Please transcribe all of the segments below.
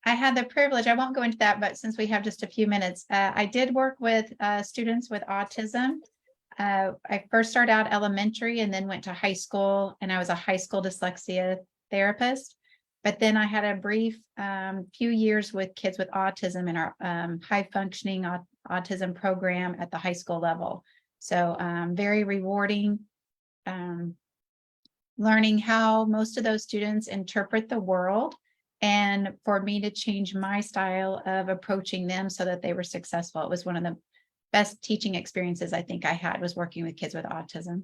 I had the privilege, I won't go into that, but since we have just a few minutes, I did work with students with autism. I first started out elementary and then went to high school, and I was a high school dyslexia therapist. But then I had a brief few years with kids with autism in our high functioning autism program at the high school level. So very rewarding, learning how most of those students interpret the world, and for me to change my style of approaching them so that they were successful. It was one of the best teaching experiences I think I had, was working with kids with autism.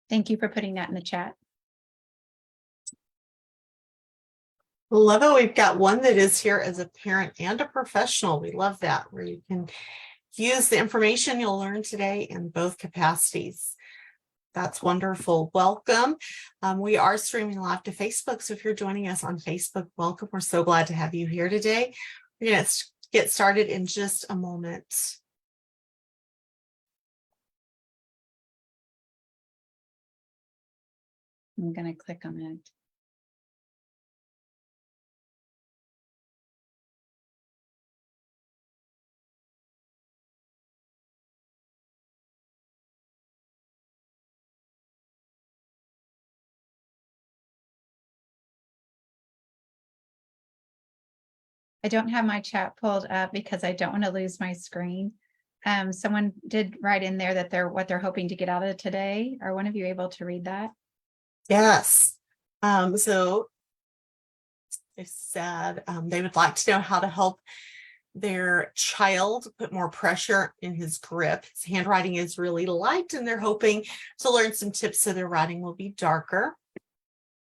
Thank you for putting that in the chat. Love it. We've got one that is here as a parent and a professional. We love that, where you can use the information you'll learn today in both capacities. That's wonderful. Welcome. We are streaming live to Facebook. So if you're joining us on Facebook, welcome. We're so glad to have you here today. We're going to get started in just a moment. I'm going to click on it. I don't have my chat pulled up because I don't want to lose my screen. Someone did write in there that what they're hoping to get out of today. Are one of you able to read that? Yes. So they said they would like to know how to help their child put more pressure in his grip. His handwriting is really light, and they're hoping to learn some tips so their writing will be darker.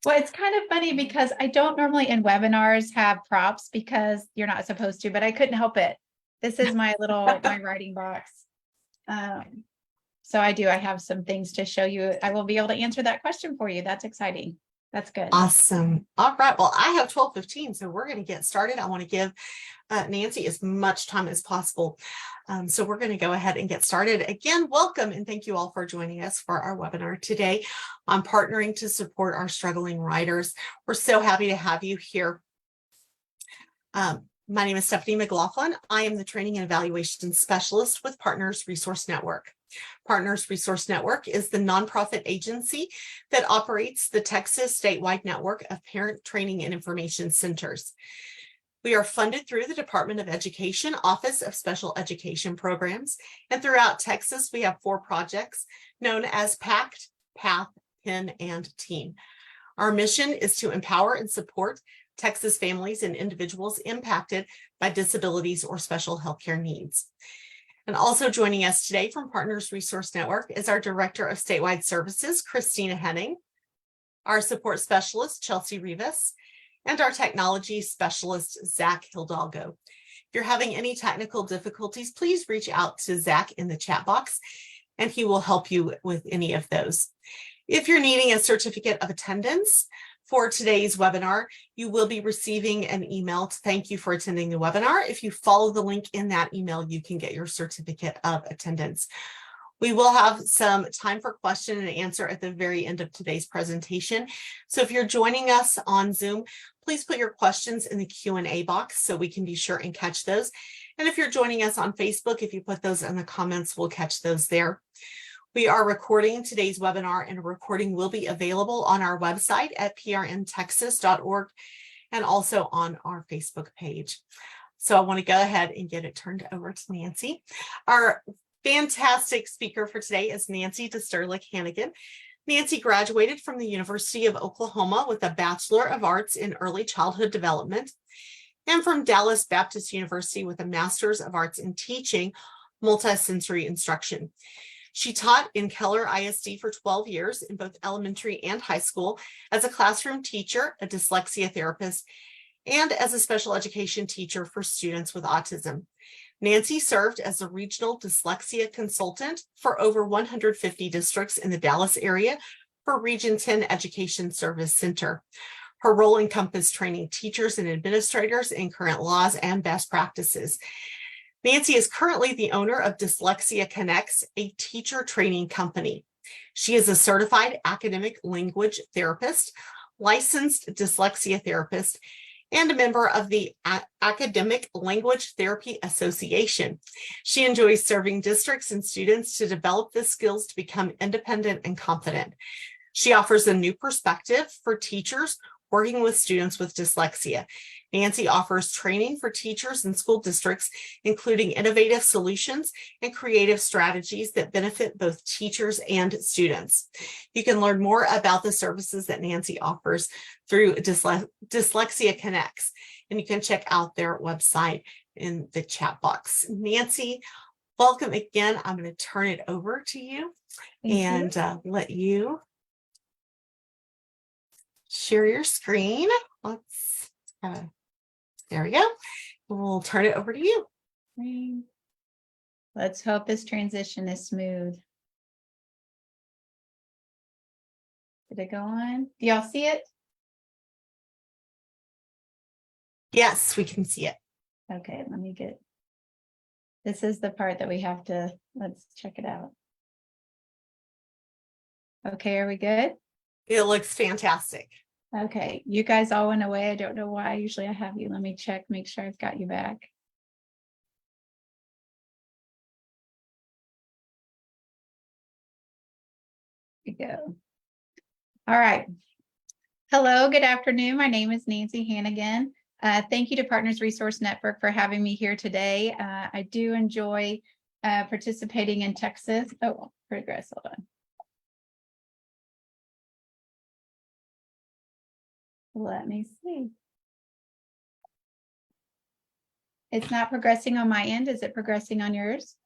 Well, it's kind of funny because I don't normally in webinars have props because you're not supposed to, but I couldn't help it. This is my my writing box. So I have some things to show you. I will be able to answer that question for you. That's exciting. That's good. Awesome. All right. Well, I have 12:15, so we're going to get started. I want to give Nancy as much time as possible. So we're going to go ahead and get started. Again, welcome, and thank you all for joining us for our webinar today on partnering to support our struggling writers. We're so happy to have you here. My name is Stephanie McLaughlin. I am the Training and Evaluation Specialist with Partners Resource Network. Partners Resource Network is the nonprofit agency that operates the Texas statewide network of parent training and information centers. We are funded through the Department of Education Office of Special Education Programs, and throughout Texas, we have 4 projects known as PACT, PATH, PACT and TEAM. Our mission is to empower and support Texas families and individuals impacted by disabilities or special healthcare needs. And also joining us today from Partners Resource Network is our Director of Statewide Services, Christina Henning, our Support Specialist, Chelsea Rivas, and our Technology Specialist, Zach Hidalgo. If you're having any technical difficulties, please reach out to Zach in the chat box, and he will help you with any of those. If you're needing a certificate of attendance for today's webinar, you will be receiving an email to thank you for attending the webinar. If you follow the link in that email, you can get your certificate of attendance. We will have some time for question and answer at the very end of today's presentation. So if you're joining us on Zoom, please put your questions in the Q&A box so we can be sure and catch those. And if you're joining us on Facebook, if you put those in the comments, we'll catch those there. We are recording today's webinar, and a recording will be available on our website at prntexas.org and also on our Facebook page. So I want to go ahead and get it turned over to Nancy. Our fantastic speaker for today is Nancy Disterlic Hannagan. Nancy graduated from the University of Oklahoma with a Bachelor of Arts in Early Childhood Development, and from Dallas Baptist University with a Master's of Arts in Teaching Multisensory Instruction. She taught in Keller ISD for 12 years in both elementary and high school as a classroom teacher, a dyslexia therapist, and as a special education teacher for students with autism. Nancy served as a regional dyslexia consultant for over 150 districts in the Dallas area for Region 10 Education Service Center. Her role encompassed training teachers and administrators in current laws and best practices. Nancy is currently the owner of Dyslexia Connects, a teacher training company. She is a certified academic language therapist, licensed dyslexia therapist, and a member of the Academic Language Therapy Association. She enjoys serving districts and students to develop the skills to become independent and confident. She offers a new perspective for teachers working with students with dyslexia. Nancy offers training for teachers and school districts, including innovative solutions and creative strategies that benefit both teachers and students. You can learn more about the services that Nancy offers through Dyslexia Connects, and you can check out their website in the chat box. Nancy, welcome again. I'm going to turn it over to you and let you share your screen. There we go. We'll turn it over to you. Let's hope this transition is smooth. Did it go on? Do y'all see it? Yes, we can see it. Okay, let me get, this is the part that we have to, let's check it out. Okay, are we good? It looks fantastic. Okay, you guys all went away. I don't know why. Usually I have you. Let me check, make sure I've got you back. Here we go. All right. Hello, good afternoon. My name is Nancy Hannagan. Thank you to Partners Resource Network for having me here today. I do enjoy participating in Texas. Oh, progress, hold on. Let me see. It's not progressing on my end. Is it progressing on yours?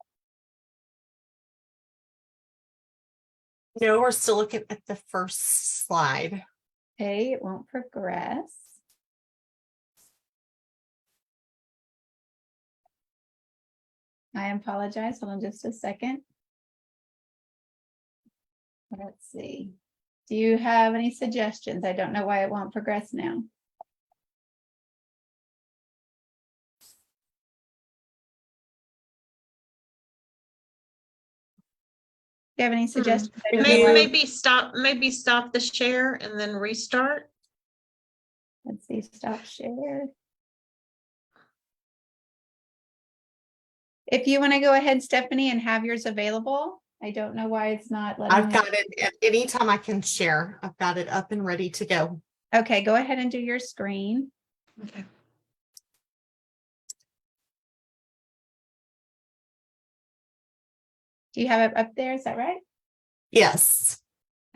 No, we're still looking at the first slide. Okay, it won't progress. I apologize. Hold on just a second. Let's see. Do you have any suggestions? I don't know why it won't progress now. Do you have any suggestions? I don't know why- Maybe stop the share and then restart. Let's see, stop share. If you want to go ahead, Stephanie, and have yours available. I don't know why it's not letting I've me. got it at any time I can share. I've got it up and ready to go. Okay, go ahead and do your screen. Okay. Do you have it up there? Is that right? Yes.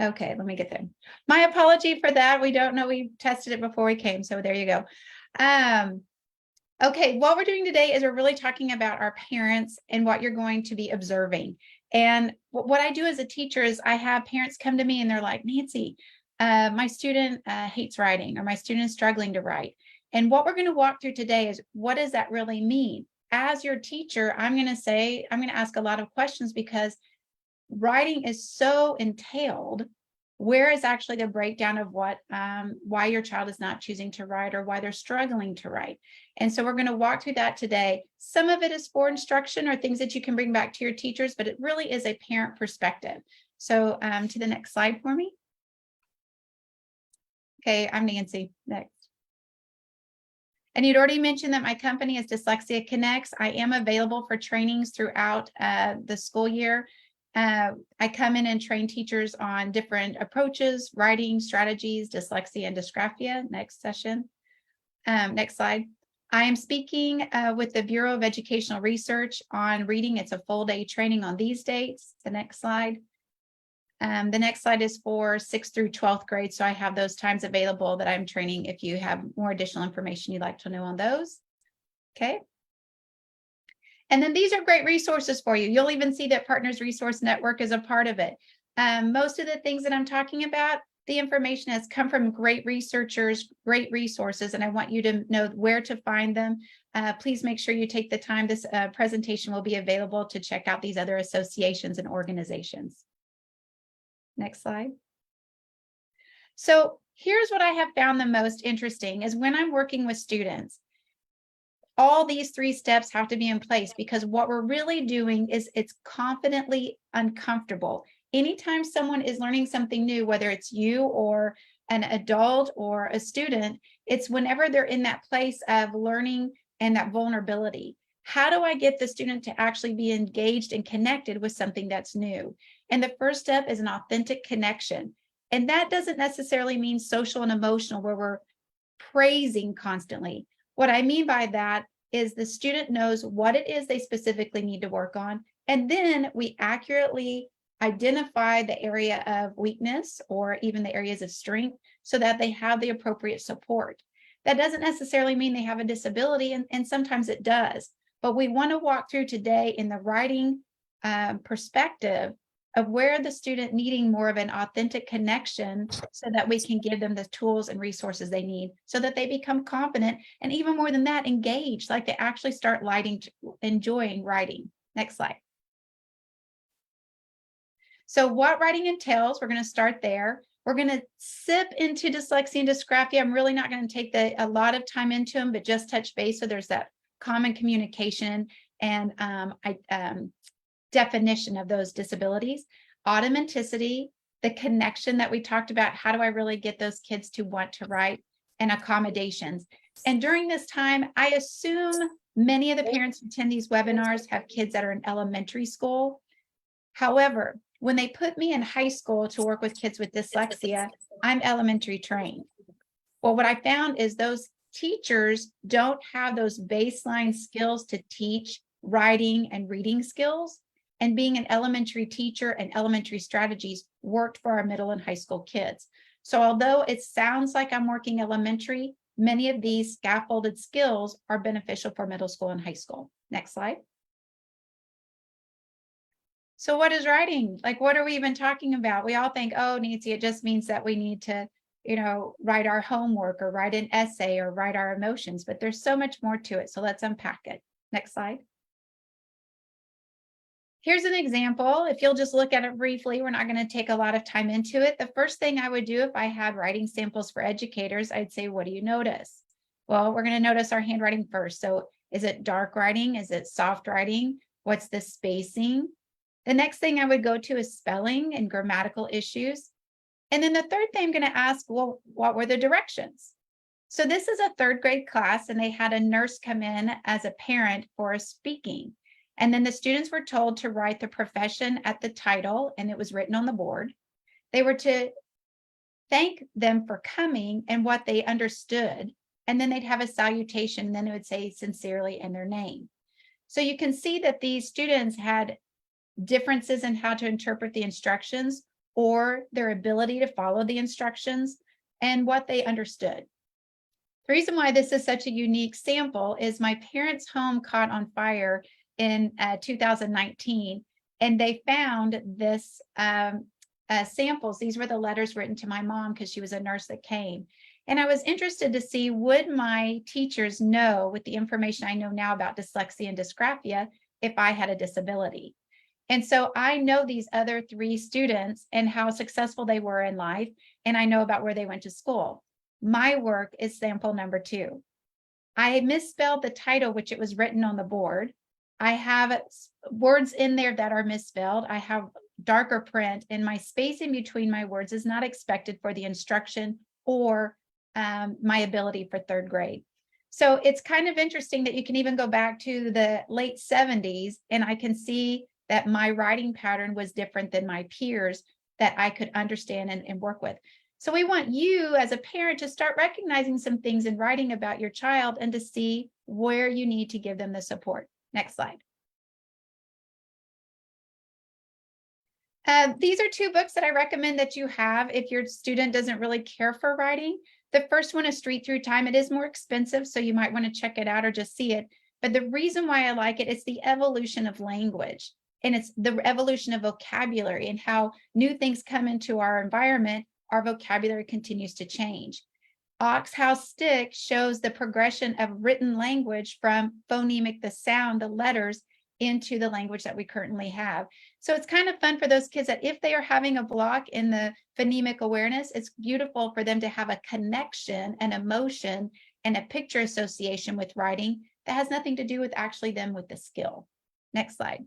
Okay, let me get there. My apology for that. We don't know. We tested it before we came. So there you go. Okay, what we're doing today is we're really talking about our parents and what you're going to be observing. And what I do as a teacher is I have parents come to me and they're like, Nancy, my student hates writing, or my student is struggling to write. And what we're going to walk through today is, what does that really mean? As your teacher, I'm going to ask a lot of questions, because writing is so entailed. Where is actually the breakdown of what, why your child is not choosing to write, or why they're struggling to write? And so we're going to walk through that today. Some of it is for instruction or things that you can bring back to your teachers, but it really is a parent perspective. So to the next slide for me. Okay, I'm Nancy. Next. And you'd already mentioned that my company is Dyslexia Connects. I am available for trainings throughout the school year. I come in and train teachers on different approaches, writing strategies, dyslexia and dysgraphia. Next session. Next slide. I am speaking with the Bureau of Educational Research on reading. It's a full day training on these dates. The next slide. The next slide is for 6th through 12th grade. So I have those times available that I'm training if you have more additional information you'd like to know on those. Okay. And then these are great resources for you. You'll even see that Partners Resource Network is a part of it. Most of the things that I'm talking about, the information has come from great researchers, great resources, and I want you to know where to find them. Please make sure you take the time. This presentation will be available to check out these other associations and organizations. Next slide. So here's what I have found the most interesting is when I'm working with students, all these 3 steps have to be in place, because what we're really doing is it's confidently uncomfortable. Anytime someone is learning something new, whether it's you or an adult or a student, it's whenever they're in that place of learning and that vulnerability. How do I get the student to actually be engaged and connected with something that's new? And the first step is an authentic connection. And that doesn't necessarily mean social and emotional, where we're praising constantly. What I mean by that is the student knows what it is they specifically need to work on. And then we accurately identify the area of weakness or even the areas of strength so that they have the appropriate support. That doesn't necessarily mean they have a disability, and sometimes it does. But we want to walk through today in the writing perspective of where the student needing more of an authentic connection so that we can give them the tools and resources they need so that they become confident, and even more than that, engaged, like they actually start enjoying writing. Next slide. So what writing entails, we're going to start there. We're going to sip into dyslexia and dysgraphia. I'm really not going to take a lot of time into them, but just touch base so there's that common communication and definition of those disabilities. Automaticity, the connection that we talked about, how do I really get those kids to want to write, and accommodations. And during this time, I assume many of the parents who attend these webinars have kids that are in elementary school. However, when they put me in high school to work with kids with dyslexia, I'm elementary trained. Well, what I found is those teachers don't have those baseline skills to teach writing and reading skills. And being an elementary teacher and elementary strategies worked for our middle and high school kids. So although it sounds like I'm working elementary, many of these scaffolded skills are beneficial for middle school and high school. Next slide. So what is writing? Like, what are we even talking about? We all think, oh, Nancy, it just means that we need to, write our homework or write an essay or write our emotions, but there's so much more to it. So let's unpack it. Next slide. Here's an example. If you'll just look at it briefly, we're not going to take a lot of time into it. The first thing I would do if I had writing samples for educators, I'd say, what do you notice? Well, we're going to notice our handwriting first. So is it dark writing? Is it soft writing? What's the spacing? The next thing I would go to is spelling and grammatical issues. And then the third thing I'm going to ask, well, what were the directions? So this is a third grade class, and they had a nurse come in as a parent for a speaking. And then the students were told to write the profession at the title, and it was written on the board. They were to thank them for coming and what they understood. And then they'd have a salutation, and then it would say sincerely and their name. So you can see that these students had differences in how to interpret the instructions or their ability to follow the instructions and what they understood. The reason why this is such a unique sample is my parents' home caught on fire in 2019, and they found this samples. These were the letters written to my mom because she was a nurse that came. And I was interested to see, would my teachers know, with the information I know now about dyslexia and dysgraphia, if I had a disability? And so I know these other three students and how successful they were in life, and I know about where they went to school. My work is sample number 2. I misspelled the title, which it was written on the board. I have words in there that are misspelled. I have darker print, and my spacing between my words is not expected for the instruction or my ability for third grade. So it's kind of interesting that you can even go back to the late 70s, and I can see that my writing pattern was different than my peers that I could understand and work with. So we want you as a parent to start recognizing some things in writing about your child and to see where you need to give them the support. Next slide. These are 2 books that I recommend that you have if your student doesn't really care for writing. The first one is Street Through Time. It is more expensive, so you might want to check it out or just see it. But the reason why I like it is the evolution of language, and it's the evolution of vocabulary and how new things come into our environment. Our vocabulary continues to change. Ox House Stick shows the progression of written language from phonemic, the sound, the letters, into the language that we currently have. So it's kind of fun for those kids that if they are having a block in the phonemic awareness, it's beautiful for them to have a connection, an emotion, and a picture association with writing that has nothing to do with actually them with the skill. Next slide.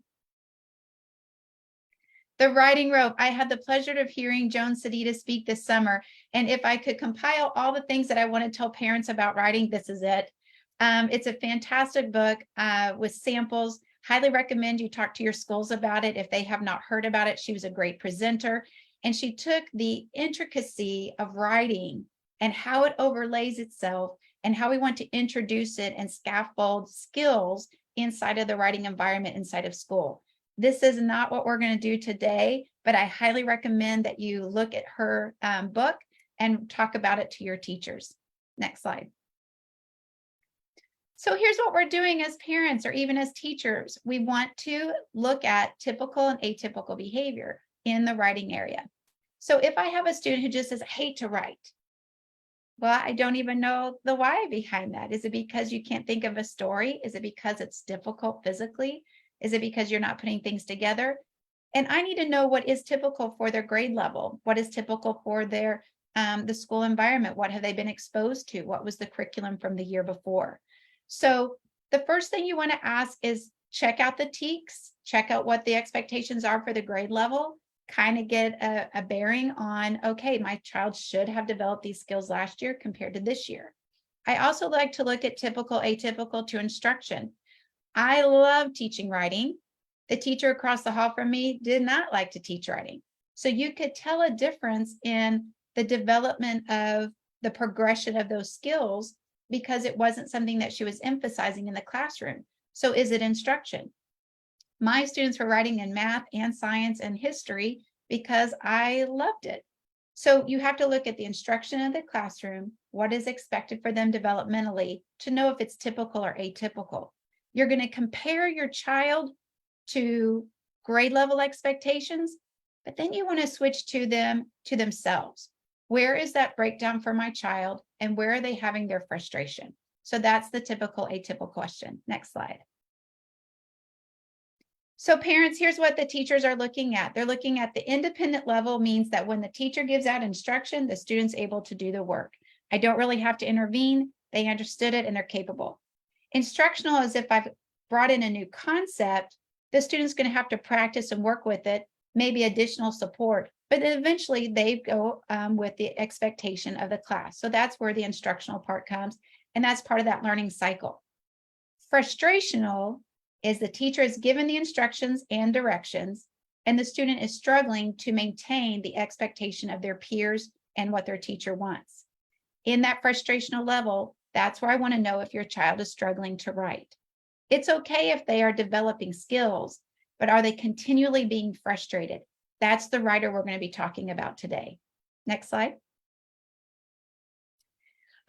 The writing rope. I had the pleasure of hearing Joan Sedita speak this summer. And if I could compile all the things that I want to tell parents about writing, this is it. It's a fantastic book with samples. Highly recommend you talk to your schools about it if they have not heard about it. She was a great presenter. And she took the intricacy of writing and how it overlays itself and how we want to introduce it and scaffold skills inside of the writing environment inside of school. This is not what we're going to do today, but I highly recommend that you look at her book and talk about it to your teachers. Next slide. So here's what we're doing as parents or even as teachers. We want to look at typical and atypical behavior in the writing area. So if I have a student who just says, I hate to write, well, I don't even know the why behind that. Is it because you can't think of a story? Is it because it's difficult physically? Is it because you're not putting things together? And I need to know what is typical for their grade level. What is typical for their the school environment? What have they been exposed to? What was the curriculum from the year before? So the first thing you want to ask is check out the TEAMs, check out what the expectations are for the grade level, kind of get a bearing on, okay, my child should have developed these skills last year compared to this year. I also like to look at typical, atypical to instruction. I love teaching writing. The teacher across the hall from me did not like to teach writing. So you could tell a difference in the development of the progression of those skills because it wasn't something that she was emphasizing in the classroom. So is it instruction? My students were writing in math and science and history because I loved it. So you have to look at the instruction of the classroom, what is expected for them developmentally to know if it's typical or atypical. You're going to compare your child to grade level expectations, but then you want to switch to themselves. Where is that breakdown for my child and where are they having their frustration? So that's the typical, atypical question. Next slide. So parents, here's what the teachers are looking at. They're looking at the independent level means that when the teacher gives out instruction, the student's able to do the work. I don't really have to intervene. They understood it and they're capable. Instructional is if I've brought in a new concept, the student's going to have to practice and work with it, maybe additional support, but then eventually they go with the expectation of the class. So that's where the instructional part comes, and that's part of that learning cycle. Frustrational is the teacher is given the instructions and directions, and the student is struggling to maintain the expectation of their peers and what their teacher wants. In that frustrational level, that's where I want to know if your child is struggling to write. It's okay if they are developing skills, but are they continually being frustrated? That's the writer we're going to be talking about today. Next slide.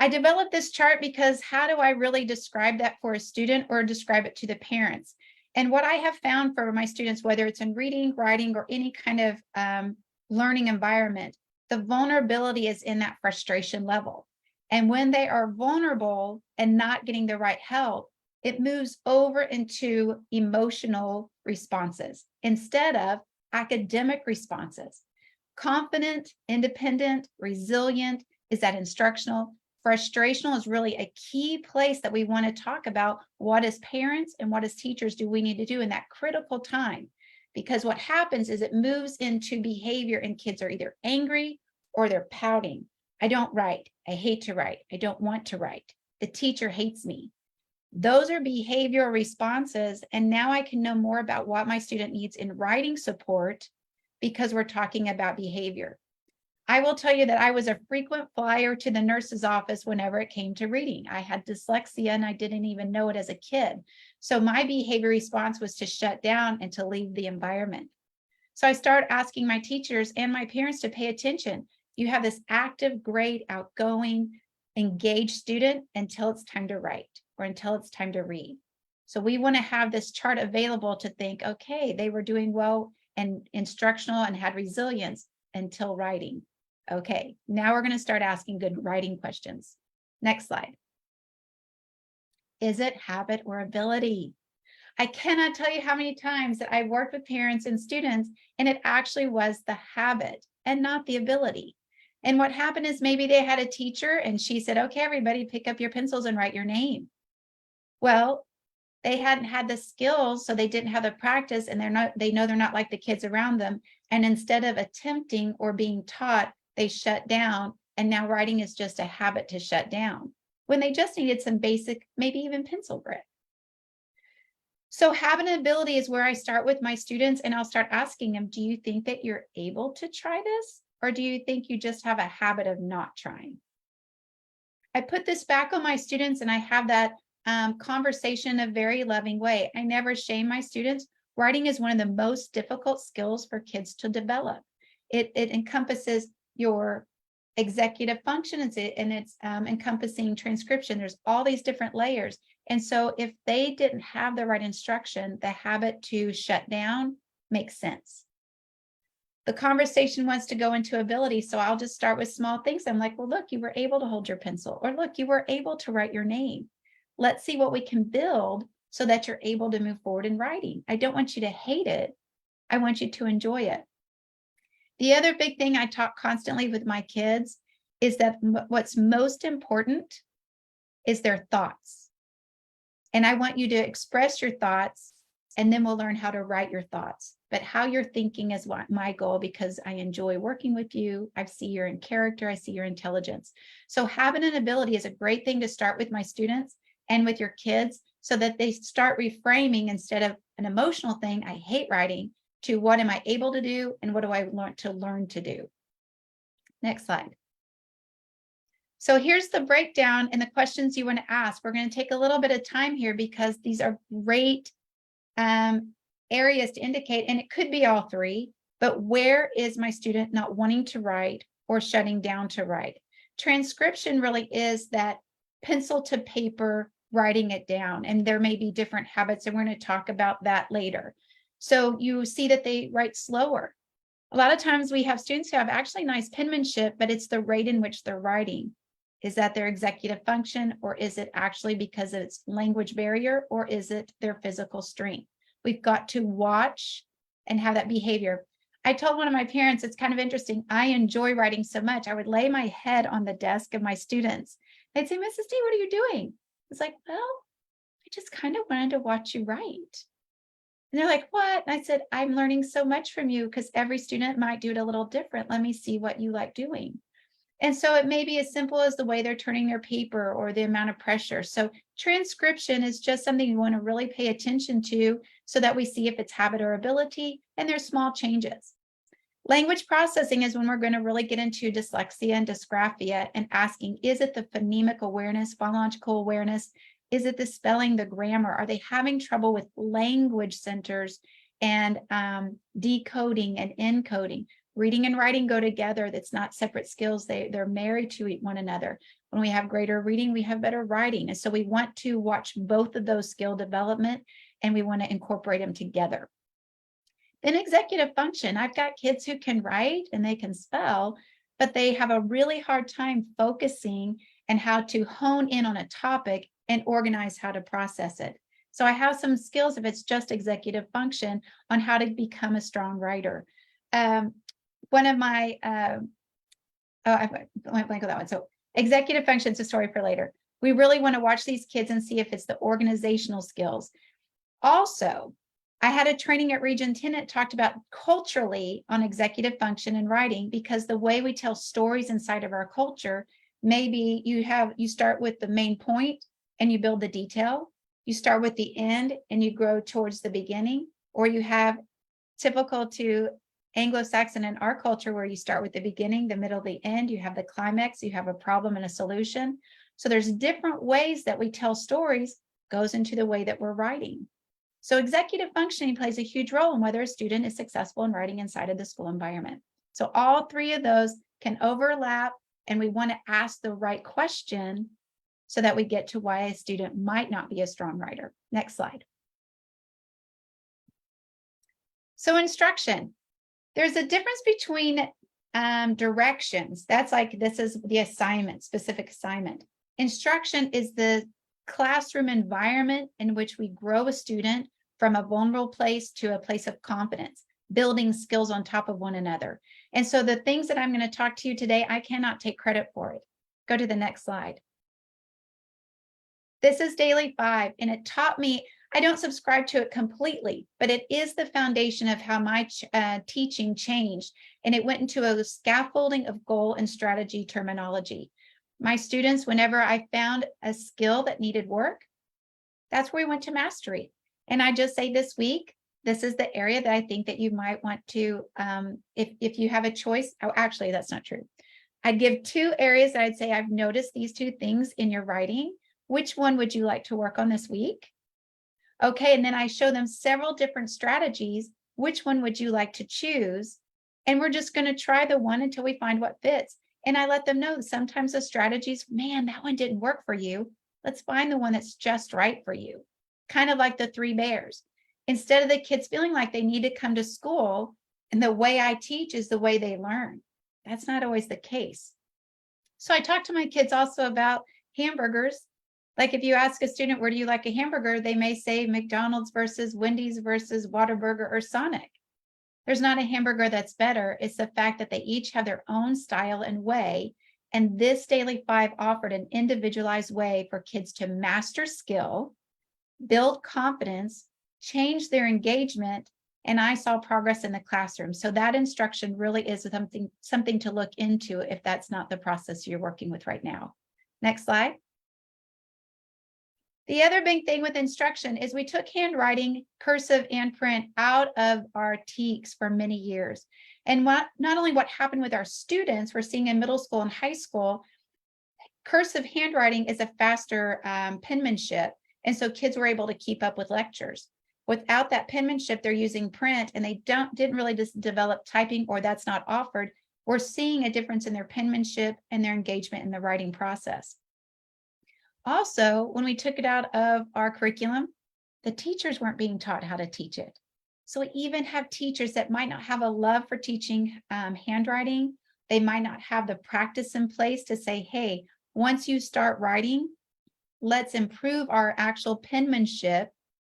I developed this chart because how do I really describe that for a student or describe it to the parents? And what I have found for my students, whether it's in reading, writing, or any kind of learning environment, the vulnerability is in that frustration level. And when they are vulnerable and not getting the right help, it moves over into emotional responses instead of academic responses. Confident, independent, resilient is that instructional. Frustrational is really a key place that we want to talk about what as parents and what as teachers do we need to do in that critical time. Because what happens is it moves into behavior and kids are either angry or they're pouting. I don't write. I hate to write. I don't want to write. The teacher hates me. Those are behavioral responses. And now I can know more about what my student needs in writing support because we're talking about behavior. I will tell you that I was a frequent flyer to the nurse's office whenever it came to reading. I had dyslexia and I didn't even know it as a kid. So my behavior response was to shut down and to leave the environment. So I started asking my teachers and my parents to pay attention. You have this active, great, outgoing, engaged student until it's time to write or until it's time to read. So we want to have this chart available to think, okay, they were doing well and instructional and had resilience until writing. Okay, now we're going to start asking good writing questions. Next slide. Is it habit or ability? I cannot tell you how many times that I worked with parents and students, and it actually was the habit and not the ability. And what happened is maybe they had a teacher and she said, okay, everybody pick up your pencils and write your name. Well, they hadn't had the skills, so they didn't have the practice, and they know they're not like the kids around them. And instead of attempting or being taught, they shut down. And now writing is just a habit to shut down when they just needed some basic, maybe even pencil grip. So habit and ability is where I start with my students, and I'll start asking them, do you think that you're able to try this? Or do you think you just have a habit of not trying? I put this back on my students, and I have that conversation in a very loving way. I never shame my students. Writing is one of the most difficult skills for kids to develop. It encompasses your executive function, and it's encompassing transcription. There's all these different layers. And so if they didn't have the right instruction, the habit to shut down makes sense. The conversation wants to go into ability. So I'll just start with small things. I'm like, well, look, you were able to hold your pencil, or look, you were able to write your name. Let's see what we can build so that you're able to move forward in writing. I don't want you to hate it. I want you to enjoy it. The other big thing I talk constantly with my kids is that what's most important is their thoughts. And I want you to express your thoughts, and then we'll learn how to write your thoughts. But how you're thinking is what my goal, because I enjoy working with you. I see you're in character. I see your intelligence. So habit and ability is a great thing to start with my students and with your kids, so that they start reframing, instead of an emotional thing, I hate writing, to what am I able to do and what do I want to learn to do? Next slide. So here's the breakdown and the questions you want to ask. We're going to take a little bit of time here because these are great areas to indicate, and it could be all three, but where is my student not wanting to write or shutting down to write? Transcription really is that pencil to paper, writing it down, and there may be different habits, and we're going to talk about that later. So you see that they write slower. A lot of times we have students who have actually nice penmanship, but it's the rate in which they're writing. Is that their executive function, or is it actually because it's language barrier, or is it their physical strength? We've got to watch and have that behavior. I told one of my parents, it's kind of interesting. I enjoy writing so much. I would lay my head on the desk of my students. They'd say, Mrs. D, what are you doing? It's like, well, I just kind of wanted to watch you write. And they're like, what? And I said, I'm learning so much from you, because every student might do it a little different. Let me see what you like doing. And so it may be as simple as the way they're turning their paper or the amount of pressure. So transcription is just something you want to really pay attention to, so that we see if it's habit or ability, and there's small changes. Language processing is when we're going to really get into dyslexia and dysgraphia and asking, is it the phonemic awareness, phonological awareness? Is it the spelling, the grammar? Are they having trouble with language centers and decoding and encoding? Reading and writing go together. That's not separate skills. They're married to one another. When we have greater reading, we have better writing. And so we want to watch both of those skill development, and we want to incorporate them together. Then executive function. I've got kids who can write and they can spell, but they have a really hard time focusing and how to hone in on a topic and organize how to process it. So I have some skills, if it's just executive function, on how to become a strong writer. One of my, I went blank on that one. So executive functions, a story for later. We really want to watch these kids and see if it's the organizational skills. Also, I had a training at Region 10 that talked about culturally on executive function and writing, because the way we tell stories inside of our culture, maybe you start with the main point and you build the detail. You start with the end and you grow towards the beginning, or you have typical to Anglo-Saxon in our culture where you start with the beginning, the middle, the end, you have the climax, you have a problem and a solution. So there's different ways that we tell stories, goes into the way that we're writing. So executive functioning plays a huge role in whether a student is successful in writing inside of the school environment. So all three of those can overlap, and we want to ask the right question so that we get to why a student might not be a strong writer. Next slide. So instruction. There's a difference between directions. That's like, this is the assignment, specific assignment. Instruction is the classroom environment in which we grow a student from a vulnerable place to a place of confidence, building skills on top of one another. And so the things that I'm going to talk to you today, I cannot take credit for it. Go to the next slide. This is daily 5, and it taught me, I don't subscribe to it completely, but it is the foundation of how my teaching changed. And it went into a scaffolding of goal and strategy terminology. My students, whenever I found a skill that needed work, that's where we went to mastery. And I just say this week, this is the area that I think that you might want to, if you have a choice. Oh, actually, that's not true. I'd give 2 areas that I'd say I've noticed these 2 things in your writing. Which one would you like to work on this week? Okay, and then I show them several different strategies. Which one would you like to choose? And we're just going to try the one until we find what fits. And I let them know sometimes the strategies, man, that one didn't work for you. Let's find the one that's just right for you. Kind of like the 3 bears. Instead of the kids feeling like they need to come to school and the way I teach is the way they learn. That's not always the case. So I talk to my kids also about hamburgers. Like if you ask a student, where do you like a hamburger? They may say McDonald's versus Wendy's versus Whataburger or Sonic. There's not a hamburger that's better. It's the fact that they each have their own style and way. And this Daily 5 offered an individualized way for kids to master skill, build confidence, change their engagement, and I saw progress in the classroom. So that instruction really is something to look into if that's not the process you're working with right now. Next slide. The other big thing with instruction is we took handwriting, cursive, and print out of our TEKs for many years. And not only what happened with our students, we're seeing in middle school and high school, cursive handwriting is a faster penmanship. And so kids were able to keep up with lectures. Without that penmanship, they're using print and they didn't really just develop typing, or that's not offered. We're seeing a difference in their penmanship and their engagement in the writing process. Also, when we took it out of our curriculum, the teachers weren't being taught how to teach it. So we even have teachers that might not have a love for teaching handwriting. They might not have the practice in place to say, hey, once you start writing, let's improve our actual penmanship,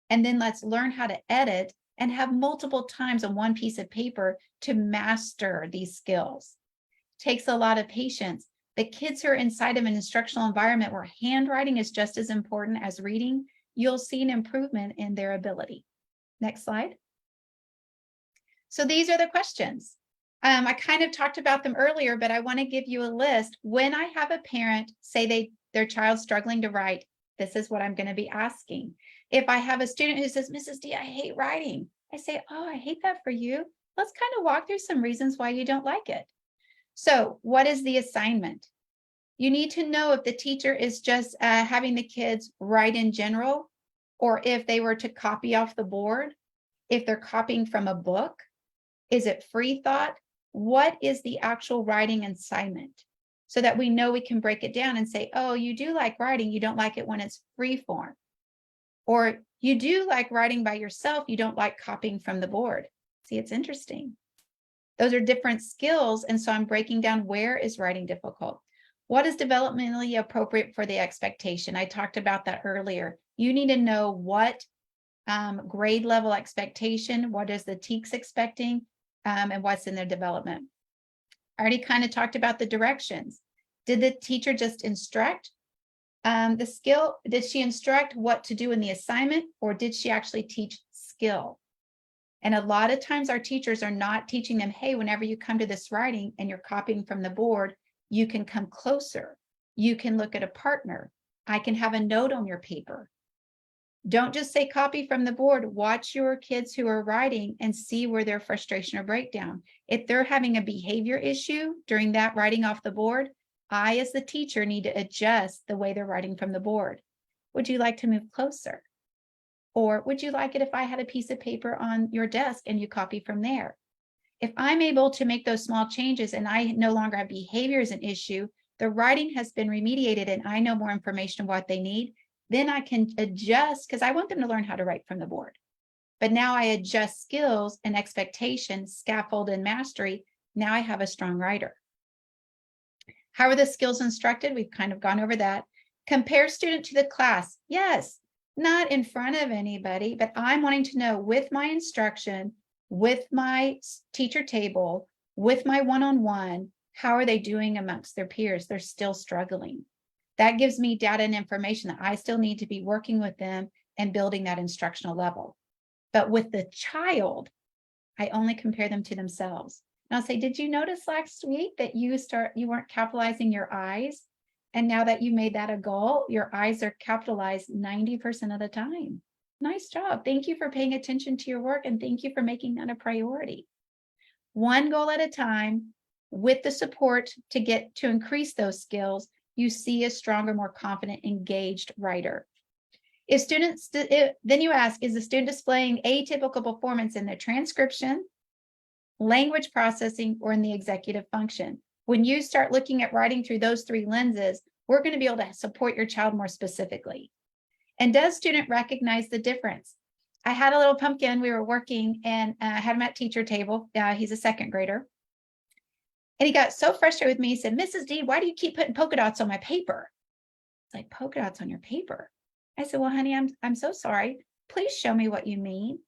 and then let's learn how to edit and have multiple times on one piece of paper to master these skills. Takes a lot of patience. The kids who are inside of an instructional environment where handwriting is just as important as reading, you'll see an improvement in their ability. Next slide. So these are the questions. I kind of talked about them earlier, but I want to give you a list. When I have a parent say their child's struggling to write, this is what I'm going to be asking. If I have a student who says, Mrs. D, I hate writing, I say, oh, I hate that for you. Let's kind of walk through some reasons why you don't like it. So what is the assignment? You need to know if the teacher is just having the kids write in general, or if they were to copy off the board, if they're copying from a book. Is it free thought? What is the actual writing assignment? So that we know we can break it down and say, oh, you do like writing, you don't like it when it's free form. Or you do like writing by yourself, you don't like copying from the board. See, it's interesting. Those are different skills. And so I'm breaking down, where is writing difficult? What is developmentally appropriate for the expectation? I talked about that earlier. You need to know what grade level expectation, what is the TEKS expecting, and what's in their development. I already kind of talked about the directions. Did the teacher just instruct the skill? Did she instruct what to do in the assignment, or did she actually teach skill? And a lot of times our teachers are not teaching them, hey, whenever you come to this writing and you're copying from the board, you can come closer. You can look at a partner. I can have a note on your paper. Don't just say copy from the board. Watch your kids who are writing and see where their frustration or breakdown. If they're having a behavior issue during that writing off the board, I, as the teacher, need to adjust the way they're writing from the board. Would you like to move closer? Or would you like it if I had a piece of paper on your desk and you copy from there? If I'm able to make those small changes and I no longer have behavior as an issue, the writing has been remediated and I know more information on what they need, then I can adjust, because I want them to learn how to write from the board. But now I adjust skills and expectations, scaffold and mastery. Now I have a strong writer. How are the skills instructed? We've kind of gone over that. Compare student to the class. Yes, not in front of anybody, but I'm wanting to know with my instruction, with my teacher table, with my one-on-one, how are they doing amongst their peers? They're still struggling. That gives me data and information that I still need to be working with them and building that instructional level. But with the child, I only compare them to themselves. And I'll say, did you notice last week that you weren't capitalizing your eyes? And now that you made that a goal, your eyes are capitalized 90% of the time. Nice job. Thank you for paying attention to your work, and thank you for making that a priority. One goal at a time, with the support to increase those skills, you see a stronger, more confident, engaged writer. Then you ask, is the student displaying atypical performance in their transcription, language processing, or in the executive function? When you start looking at writing through those three lenses, we're going to be able to support your child more specifically. And does student recognize the difference? I had a little pumpkin, we were working, and I had him at teacher table. He's a second grader. And he got so frustrated with me, he said, Mrs. D, why do you keep putting polka dots on my paper? It's like, polka dots on your paper? I said, well, honey, I'm so sorry. Please show me what you mean.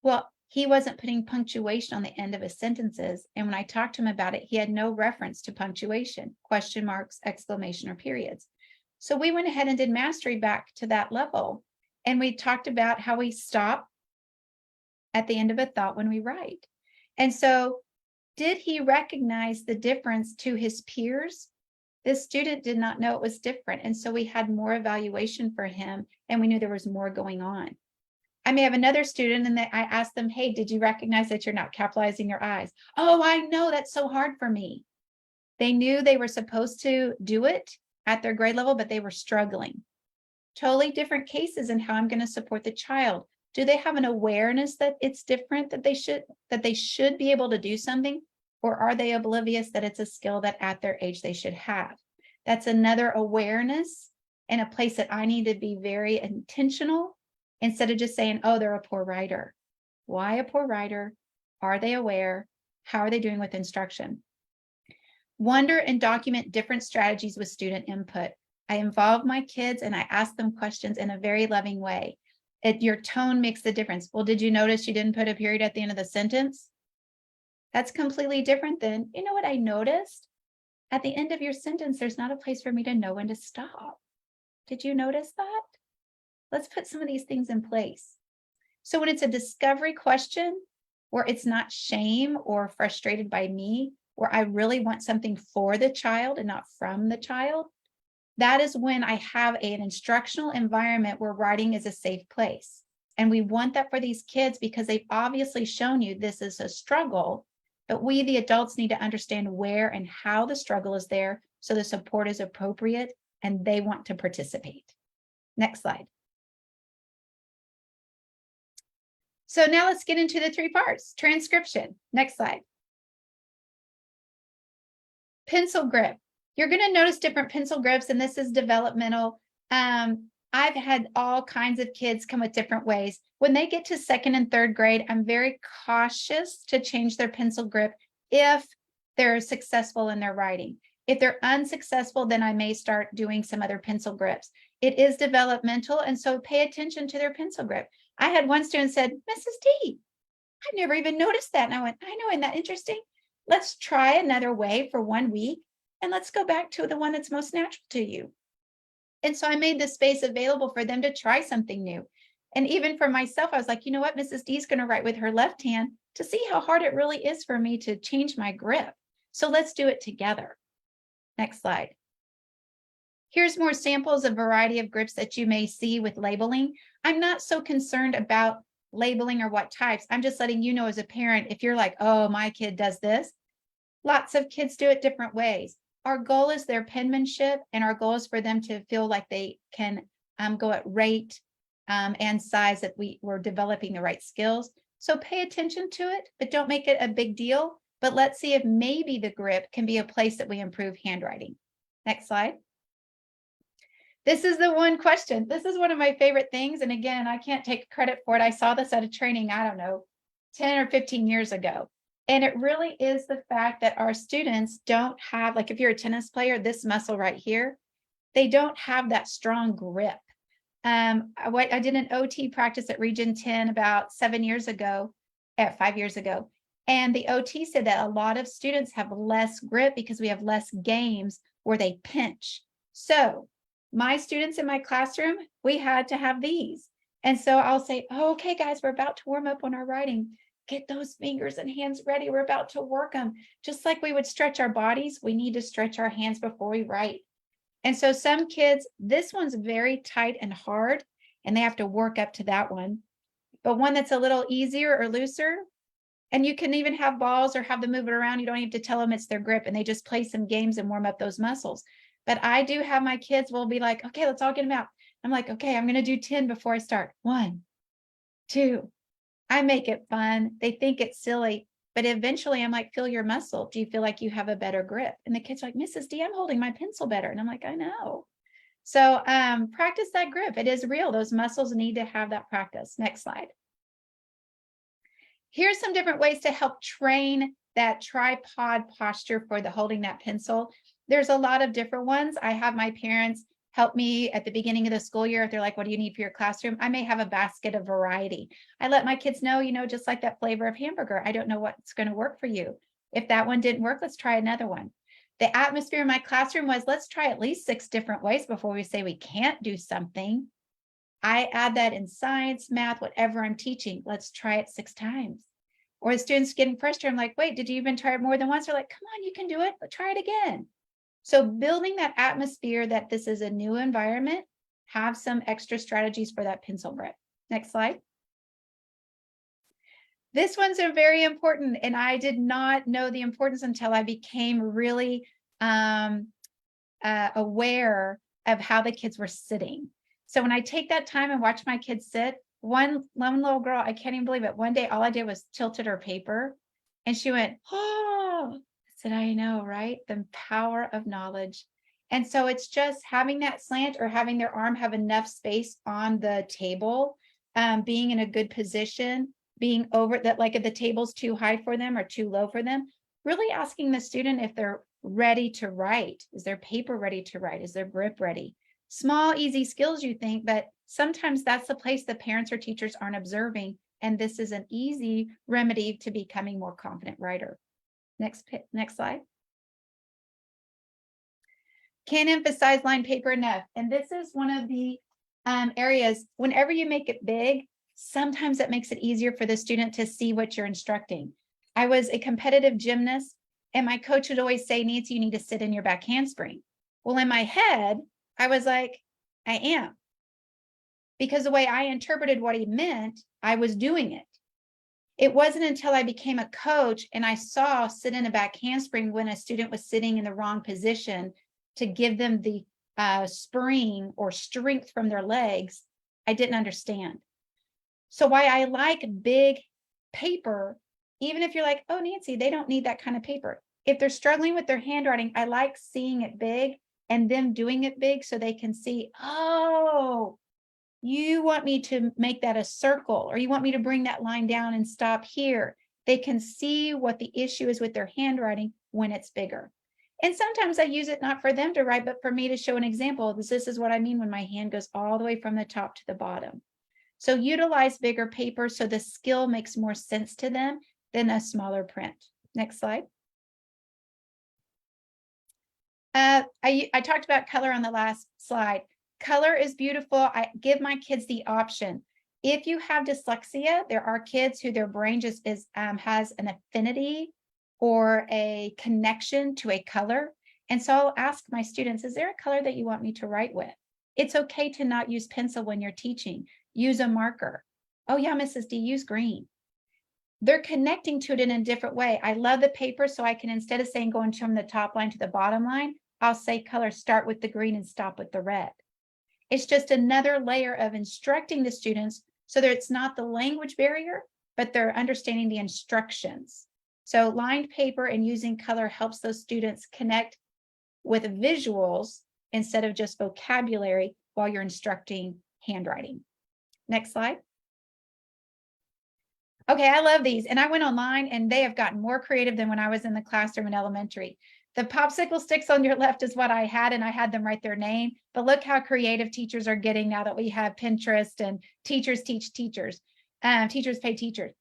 Well, he wasn't putting punctuation on the end of his sentences. And when I talked to him about it, he had no reference to punctuation, question marks, exclamation, or periods. So we went ahead and did mastery back to that level. And we talked about how we stop at the end of a thought when we write. And so did he recognize the difference to his peers? This student did not know it was different. And so we had more evaluation for him, and we knew there was more going on. I may have another student and I asked them, hey, did you recognize that you're not capitalizing your eyes? Oh, I know, that's so hard for me. They knew they were supposed to do it at their grade level, but they were struggling. Totally different cases in how I'm going to support the child. Do they have an awareness that it's different, that they should be able to do something? Or are they oblivious that it's a skill that at their age they should have? That's another awareness and a place that I need to be very intentional instead of just saying, oh, they're a poor writer. Why a poor writer? Are they aware? How are they doing with instruction? Wonder and document different strategies with student input. I involve my kids and I ask them questions in a very loving way. Your tone makes the difference. Well, did you notice you didn't put a period at the end of the sentence? That's completely different than, you know what I noticed? At the end of your sentence, there's not a place for me to know when to stop. Did you notice that? Let's put some of these things in place. So when it's a discovery question, where it's not shame or frustrated by me, where I really want something for the child and not from the child, that is when I have an instructional environment where writing is a safe place. And we want that for these kids because they've obviously shown you this is a struggle, but we, the adults, need to understand where and how the struggle is there so the support is appropriate and they want to participate. Next slide. So now let's get into the three parts. Transcription. Next slide. Pencil grip. You're going to notice different pencil grips, and this is developmental. I've had all kinds of kids come with different ways. When they get to second and third grade, I'm very cautious to change their pencil grip if they're successful in their writing. If they're unsuccessful, then I may start doing some other pencil grips. It is developmental, and so pay attention to their pencil grip. I had one student said, Mrs. D, I've never even noticed that. And I went, I know, isn't that interesting? Let's try another way for 1 week, and let's go back to the one that's most natural to you. And so I made the space available for them to try something new. And even for myself, I was like, you know what, Mrs. D is going to write with her left hand to see how hard it really is for me to change my grip. So let's do it together. Next slide. Here's more samples of variety of grips that you may see with labeling. I'm not so concerned about labeling or what types. I'm just letting you know as a parent, if you're like, oh, my kid does this, lots of kids do it different ways. Our goal is their penmanship, and our goal is for them to feel like they can go at rate and size, that we're developing the right skills. So pay attention to it, but don't make it a big deal. But let's see if maybe the grip can be a place that we improve handwriting. Next slide. This is the one question. This is one of my favorite things. And again, I can't take credit for it. I saw this at a training, I don't know, 10 or 15 years ago. And it really is the fact that our students don't have, like if you're a tennis player, this muscle right here, they don't have that strong grip. I did an OT practice at Region 10 about 5 years ago. And the OT said that a lot of students have less grip because we have less games where they pinch. So my students in my classroom, we had to have these. And so I'll say, oh, okay, guys, we're about to warm up on our writing. Get those fingers and hands ready. We're about to work them. Just like we would stretch our bodies, we need to stretch our hands before we write. And so some kids, this one's very tight and hard, and they have to work up to that one. But one that's a little easier or looser, and you can even have balls or have them move it around. You don't have to tell them it's their grip, and they just play some games and warm up those muscles. But I do have my kids will be like, okay, let's all get them out. I'm like, okay, I'm going to do 10 before I start. 1, 2. I make it fun. They think it's silly, but eventually I'm like, feel your muscle. Do you feel like you have a better grip? And the kid's like, Mrs. D, I'm holding my pencil better. And I'm like, I know. So practice that grip. It is real. Those muscles need to have that practice. Next slide. Here's some different ways to help train that tripod posture for the holding that pencil. There's a lot of different ones. I have my parents help me at the beginning of the school year. If they're like, what do you need for your classroom? I may have a basket of variety. I let my kids know, just like that flavor of hamburger, I don't know what's going to work for you. If that one didn't work, let's try another one. The atmosphere in my classroom was, let's try at least 6 different ways before we say we can't do something. I add that in science, math, whatever I'm teaching. Let's try it 6 times. Or the students getting frustrated. I'm like, wait, did you even try it more than once? They're like, come on, you can do it. But try it again. So building that atmosphere that this is a new environment, have some extra strategies for that pencil grip. Next slide. This one's a very important, and I did not know the importance until I became really aware of how the kids were sitting. So when I take that time and watch my kids sit, one little girl, I can't even believe it. One day, all I did was tilted her paper and she went, oh, I said, I know, right? The power of knowledge. And so it's just having that slant or having their arm have enough space on the table, being in a good position, being over that, like if the table's too high for them or too low for them, really asking the student if they're ready to write. Is their paper ready to write? Is their grip ready? Small, easy skills, you think, but sometimes that's the place the parents or teachers aren't observing. And this is an easy remedy to becoming more confident writer. Next slide. Can't emphasize line paper enough. And this is one of the areas, whenever you make it big, sometimes it makes it easier for the student to see what you're instructing. I was a competitive gymnast, and my coach would always say, Nancy, you need to sit in your back handspring. Well, in my head, I was like, I am. Because the way I interpreted what he meant, I was doing it. It wasn't until I became a coach and I saw sit in a back handspring when a student was sitting in the wrong position to give them the spring or strength from their legs, I didn't understand. So why I like big paper, even if you're like, oh, Nancy, they don't need that kind of paper. If they're struggling with their handwriting, I like seeing it big and them doing it big so they can see, oh, you want me to make that a circle, or you want me to bring that line down and stop here. They can see what the issue is with their handwriting when it's bigger. And sometimes I use it not for them to write, but for me to show an example. This is what I mean when my hand goes all the way from the top to the bottom. So utilize bigger paper so the skill makes more sense to them than a smaller print. Next slide. I talked about color on the last slide. Color is beautiful. I give my kids the option. If you have dyslexia, there are kids who their brain just has an affinity or a connection to a color. And so I'll ask my students, is there a color that you want me to write with? It's okay to not use pencil when you're teaching. Use a marker. Oh yeah, Mrs. D, use green. They're connecting to it in a different way. I love the paper, so I can, instead of saying going from the top line to the bottom line, I'll say color, start with the green and stop with the red. It's just another layer of instructing the students so that it's not the language barrier, but they're understanding the instructions. So lined paper and using color helps those students connect with visuals instead of just vocabulary while you're instructing handwriting. Next slide. Okay, I love these. And I went online and they have gotten more creative than when I was in the classroom in elementary. The popsicle sticks on your left is what I had, and I had them write their name. But look how creative teachers are getting now that we have Pinterest and teachers teach teachers. Teachers pay teachers.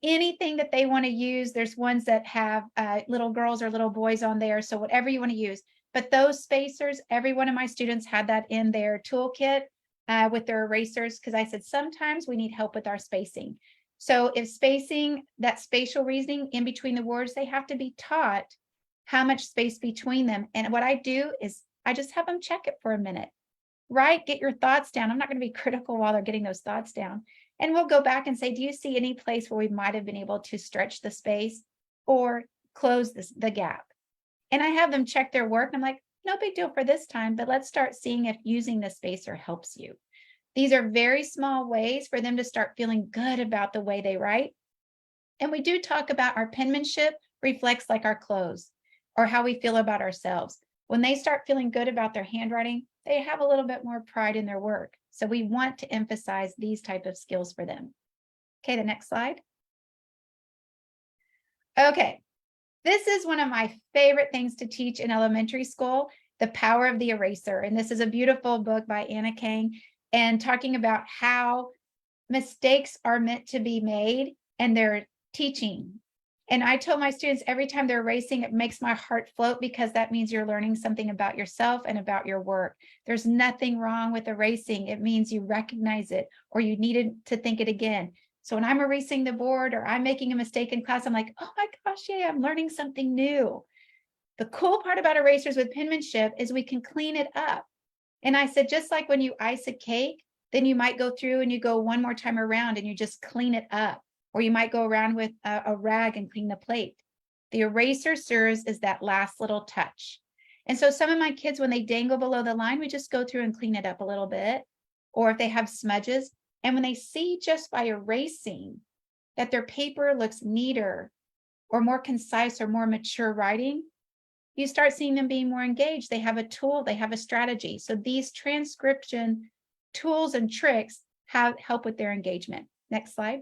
Anything that they want to use, there's ones that have little girls or little boys on there. So whatever you want to use. But those spacers, every one of my students had that in their toolkit. with their erasers, because I said sometimes we need help with our spacing. So if spacing, that spatial reasoning in between the words, they have to be taught how much space between them. And what I do is I just have them check it for a minute, right? Get your thoughts down. I'm not going to be critical while they're getting those thoughts down. And we'll go back and say, do you see any place where we might have been able to stretch the space or close the gap? And I have them check their work. And I'm like, no big deal for this time, but let's start seeing if using the spacer helps you. These are very small ways for them to start feeling good about the way they write. And we do talk about our penmanship reflects like our clothes or how we feel about ourselves. When they start feeling good about their handwriting, they have a little bit more pride in their work. So we want to emphasize these type of skills for them. Okay, the next slide. Okay, this is one of my favorite things to teach in elementary school, The Power of the Eraser. And this is a beautiful book by Hannagan, and talking about how mistakes are meant to be made and they're teaching. And I told my students every time they're erasing, it makes my heart float because that means you're learning something about yourself and about your work. There's nothing wrong with erasing. It means you recognize it or you needed to think it again. So when I'm erasing the board or I'm making a mistake in class, I'm like, oh my gosh, yeah, I'm learning something new. The cool part about erasers with penmanship is we can clean it up. And I said, just like when you ice a cake, then you might go through and you go one more time around and you just clean it up. Or you might go around with a rag and clean the plate. The eraser serves as that last little touch. And so some of my kids, when they dangle below the line, we just go through and clean it up a little bit. Or if they have smudges, and when they see just by erasing that their paper looks neater or more concise or more mature writing, you start seeing them being more engaged. They have a tool, they have a strategy. So these transcription tools and tricks help with their engagement. Next slide.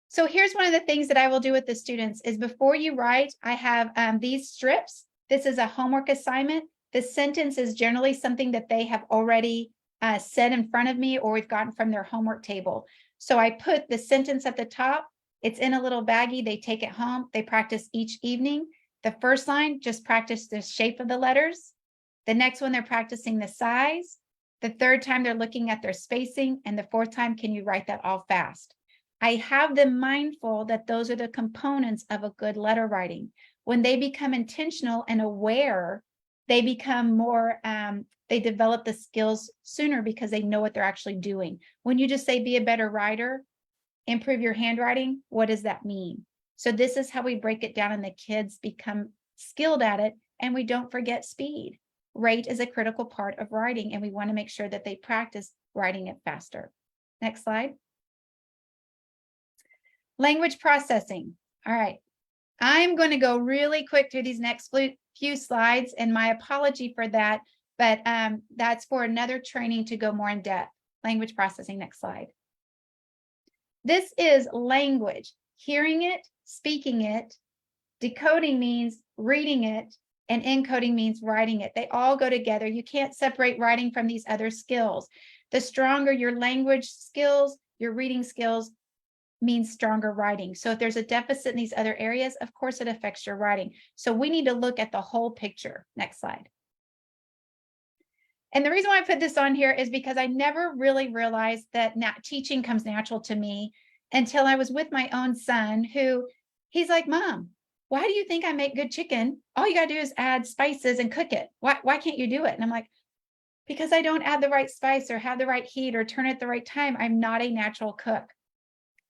So here's one of the things that I will do with the students is before you write, I have these strips. This is a homework assignment. The sentence is generally something that they have already said in front of me or we've gotten from their homework table. So I put the sentence at the top. It's in a little baggie. They take it home. They practice each evening. The first line, just practice the shape of the letters. The next one, they're practicing the size. The third time, they're looking at their spacing. And the fourth time, can you write that all fast? I have them mindful that those are the components of a good letter writing. When they become intentional and aware, they become more, they develop the skills sooner because they know what they're actually doing. When you just say, be a better writer, improve your handwriting, what does that mean? So this is how we break it down and the kids become skilled at it, and we don't forget speed. Rate is a critical part of writing, and we want to make sure that they practice writing it faster. Next slide. Language processing. All right. I'm going to go really quick through these next few slides, and my apology for that, but that's for another training to go more in depth. Language processing, next slide. This is language. Hearing it, speaking it, decoding means reading it, and encoding means writing it. They all go together. You can't separate writing from these other skills. The stronger your language skills, your reading skills, means stronger writing. So if there's a deficit in these other areas, of course it affects your writing. So we need to look at the whole picture. Next slide. And the reason why I put this on here is because I never really realized that teaching comes natural to me until I was with my own son, who he's like, Mom, why do you think I make good chicken? All you got to do is add spices and cook it. Why can't you do it? And I'm like, because I don't add the right spice or have the right heat or turn it at the right time. I'm not a natural cook.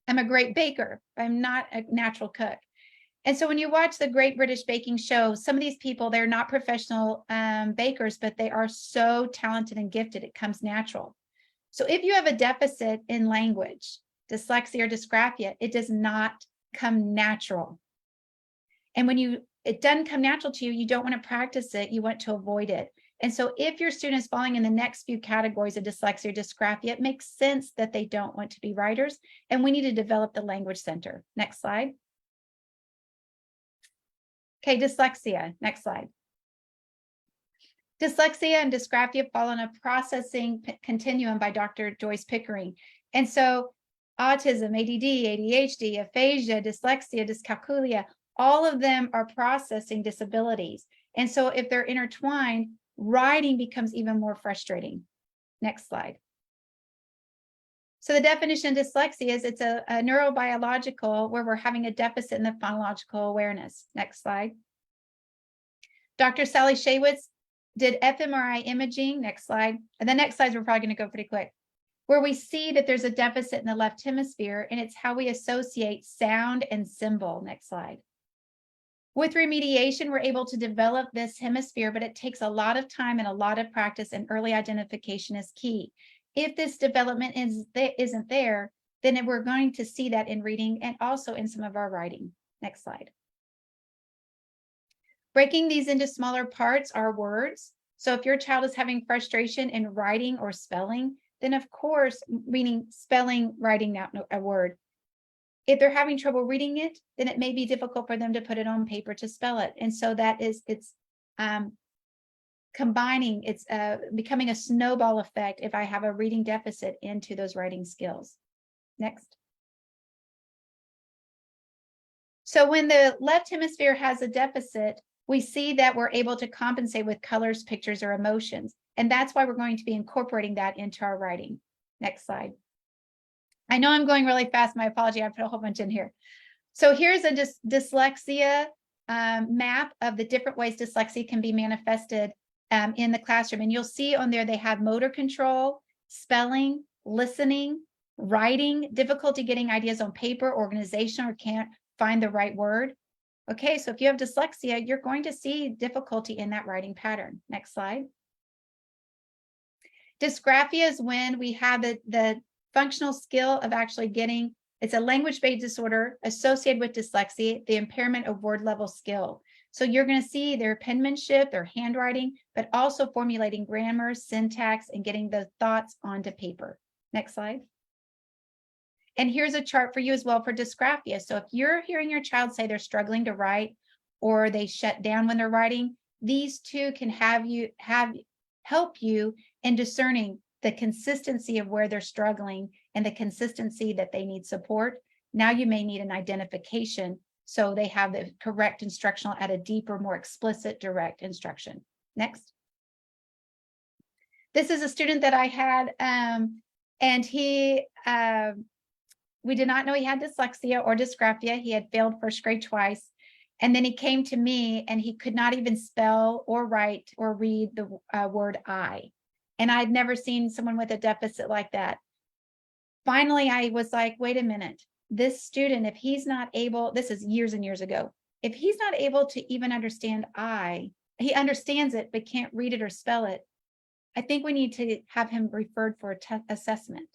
I'm a great baker. I'm not a natural cook. And so when you watch the Great British Baking Show, some of these people, they're not professional bakers, but they are so talented and gifted. It comes natural. So if you have a deficit in language, dyslexia or dysgraphia, it does not come natural. And when it doesn't come natural to you, you don't want to practice it. You want to avoid it. And so if your student is falling in the next few categories of dyslexia or dysgraphia, it makes sense that they don't want to be writers. And we need to develop the language center. Next slide. Okay, dyslexia. Next slide. Dyslexia and dysgraphia fall on a processing continuum by Dr. Joyce Pickering. And so autism, ADD, ADHD, aphasia, dyslexia, dyscalculia, all of them are processing disabilities. And so if they're intertwined, writing becomes even more frustrating. Next slide. So the definition of dyslexia is it's a neurobiological where we're having a deficit in the phonological awareness. Next slide. Dr. Sally Shaywitz did fMRI imaging. Next slide. And the next slides we're probably going to go pretty quick. Where we see that there's a deficit in the left hemisphere, and it's how we associate sound and symbol. Next slide. With remediation, we're able to develop this hemisphere, but it takes a lot of time and a lot of practice, and early identification is key. If this development isn't there, then we're going to see that in reading and also in some of our writing. Next slide. Breaking these into smaller parts are words. So if your child is having frustration in writing or spelling, then of course, meaning spelling, writing out a word. If they're having trouble reading it, then it may be difficult for them to put it on paper to spell it. And so it's combining, it's becoming a snowball effect if I have a reading deficit into those writing skills. Next. So when the left hemisphere has a deficit, we see that we're able to compensate with colors, pictures, or emotions. And that's why we're going to be incorporating that into our writing. Next slide. I know I'm going really fast. My apology. I put a whole bunch in here. So here's a dyslexia map of the different ways dyslexia can be manifested in the classroom. And you'll see on there, they have motor control, spelling, listening, writing, difficulty getting ideas on paper, organization, or can't find the right word. Okay, so if you have dyslexia, you're going to see difficulty in that writing pattern. Next slide. Dysgraphia is when we have the functional skill of actually getting, it's a language-based disorder associated with dyslexia, the impairment of word level skill. So you're going to see their penmanship, their handwriting, but also formulating grammar, syntax, and getting the thoughts onto paper. Next slide. And here's a chart for you as well for dysgraphia. So if you're hearing your child say they're struggling to write or they shut down when they're writing, these two can help you in discerning the consistency of where they're struggling and the consistency that they need support. Now you may need an identification so they have the correct instructional at a deeper, more explicit, direct instruction. Next. This is a student that I had, and he, we did not know he had dyslexia or dysgraphia. He had failed first grade twice. And then he came to me and he could not even spell or write or read the word I. And I'd never seen someone with a deficit like that. Finally, I was like, wait a minute, this student, if he's not able, this is years and years ago, if he's not able to even understand I, he understands it, but can't read it or spell it, I think we need to have him referred for a assessment.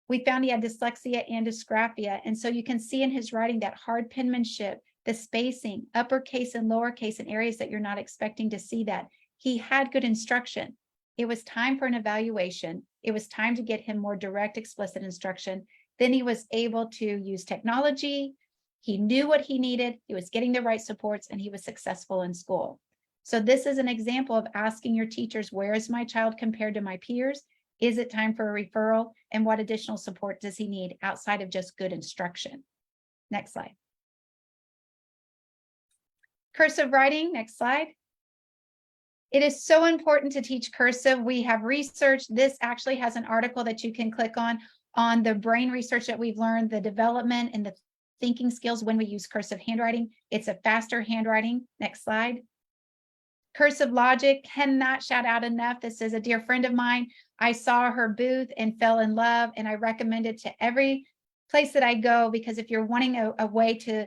We found he had dyslexia and dysgraphia. And so you can see in his writing that hard penmanship, the spacing, uppercase and lowercase in areas that you're not expecting to see that. He had good instruction. It was time for an evaluation. It was time to get him more direct, explicit instruction. Then he was able to use technology. He knew what he needed. He was getting the right supports, and he was successful in school. So this is an example of asking your teachers, where is my child compared to my peers? Is it time for a referral? And what additional support does he need outside of just good instruction? Next slide. Cursive writing, next slide. It is so important to teach cursive. We have researched. This actually has an article that you can click on the brain research that we've learned, the development and the thinking skills when we use cursive handwriting. It's a faster handwriting. Next slide. Cursive logic, cannot shout out enough. This is a dear friend of mine. I saw her booth and fell in love, and I recommend it to every place that I go, because if you're wanting a way to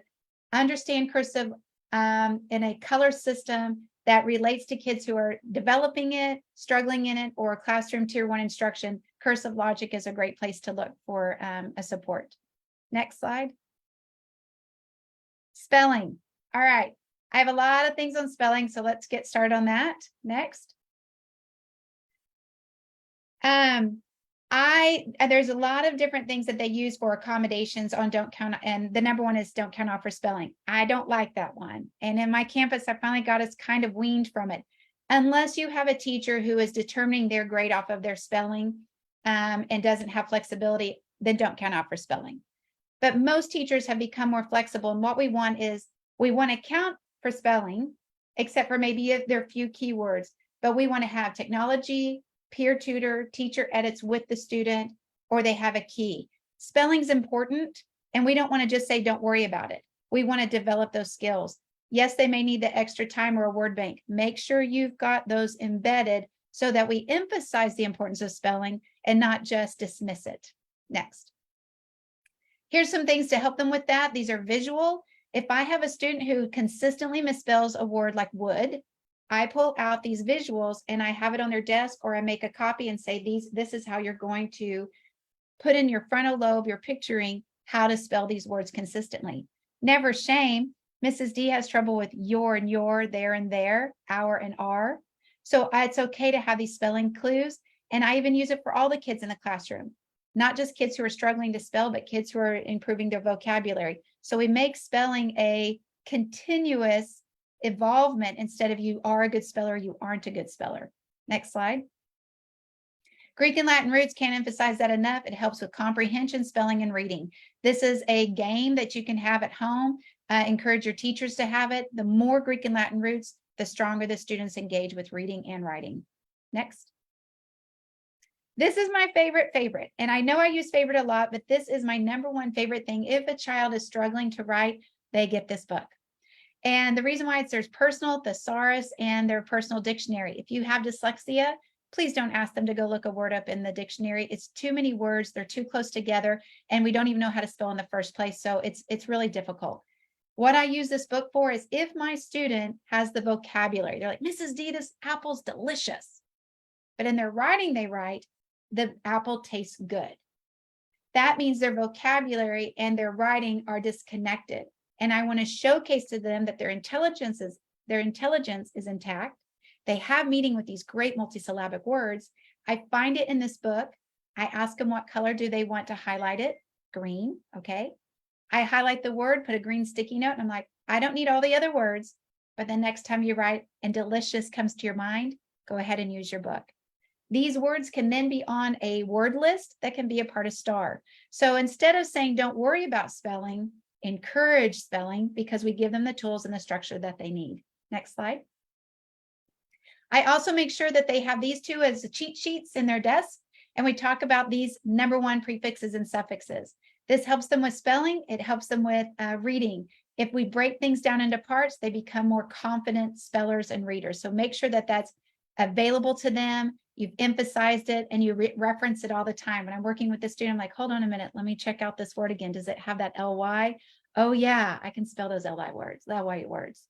understand cursive in a color system that relates to kids who are developing it, struggling in it, or classroom tier 1 instruction, cursive logic is a great place to look for a support. Next slide. Spelling. All right. I have a lot of things on spelling, so let's get started on that. Next. There's a lot of different things that they use for accommodations on don't count, and the number one is don't count off for spelling. I don't like that one. And in my campus, I finally got us kind of weaned from it. Unless you have a teacher who is determining their grade off of their spelling and doesn't have flexibility, then don't count off for spelling. But most teachers have become more flexible, and what we want is we want to count for spelling, except for maybe if there are a few keywords. but we want to have technology, peer tutor, teacher edits with the student, or they have a key. Spelling's important, and we don't want to just say, don't worry about it. We want to develop those skills. Yes, they may need the extra time or a word bank. Make sure you've got those embedded so that we emphasize the importance of spelling and not just dismiss it. Next. Here's some things to help them with that. These are visual. If I have a student who consistently misspells a word like wood, I pull out these visuals and I have it on their desk, or I make a copy and say, this is how you're going to put in your frontal lobe, you're picturing how to spell these words consistently. Never shame. Mrs. D has trouble with your and your, there and there, our and our. So it's okay to have these spelling clues. And I even use it for all the kids in the classroom, not just kids who are struggling to spell, but kids who are improving their vocabulary. So we make spelling a continuous evolvement instead of you are a good speller, you aren't a good speller. Next slide. Greek and Latin roots, can't emphasize that enough. It helps with comprehension, spelling, and reading. This is a game that you can have at home. Encourage your teachers to have it. The more Greek and Latin roots, the stronger the students engage with reading and writing. Next. This is my favorite. And I know I use favorite a lot, but this is my #1 favorite thing. If a child is struggling to write, they get this book. And the reason why there's personal thesaurus and their personal dictionary. If you have dyslexia, please don't ask them to go look a word up in the dictionary. It's too many words. They're too close together, and we don't even know how to spell in the first place. So it's really difficult. What I use this book for is if my student has the vocabulary, they're like, Mrs. D, this apple's delicious. But in their writing, they write, the apple tastes good. That means their vocabulary and their writing are disconnected. And I want to showcase to them that their intelligence is intact. They have meaning with these great multisyllabic words. I find it in this book. I ask them what color do they want to highlight it? Green, okay. I highlight the word, put a green sticky note, and I'm like, I don't need all the other words, but the next time you write and delicious comes to your mind, go ahead and use your book. These words can then be on a word list that can be a part of STAR. So instead of saying, don't worry about spelling, encourage spelling, because we give them the tools and the structure that they need. Next slide. I also make sure that they have these two as cheat sheets in their desk, and we talk about these #1 prefixes and suffixes. This helps them with spelling. It helps them with reading. If we break things down into parts, they become more confident spellers and readers. So make sure that that's available to them. You've emphasized it and you reference it all the time. When I'm working with the student, I'm like, hold on a minute, let me check out this word again. Does it have that ly? Oh yeah, I can spell those ly words.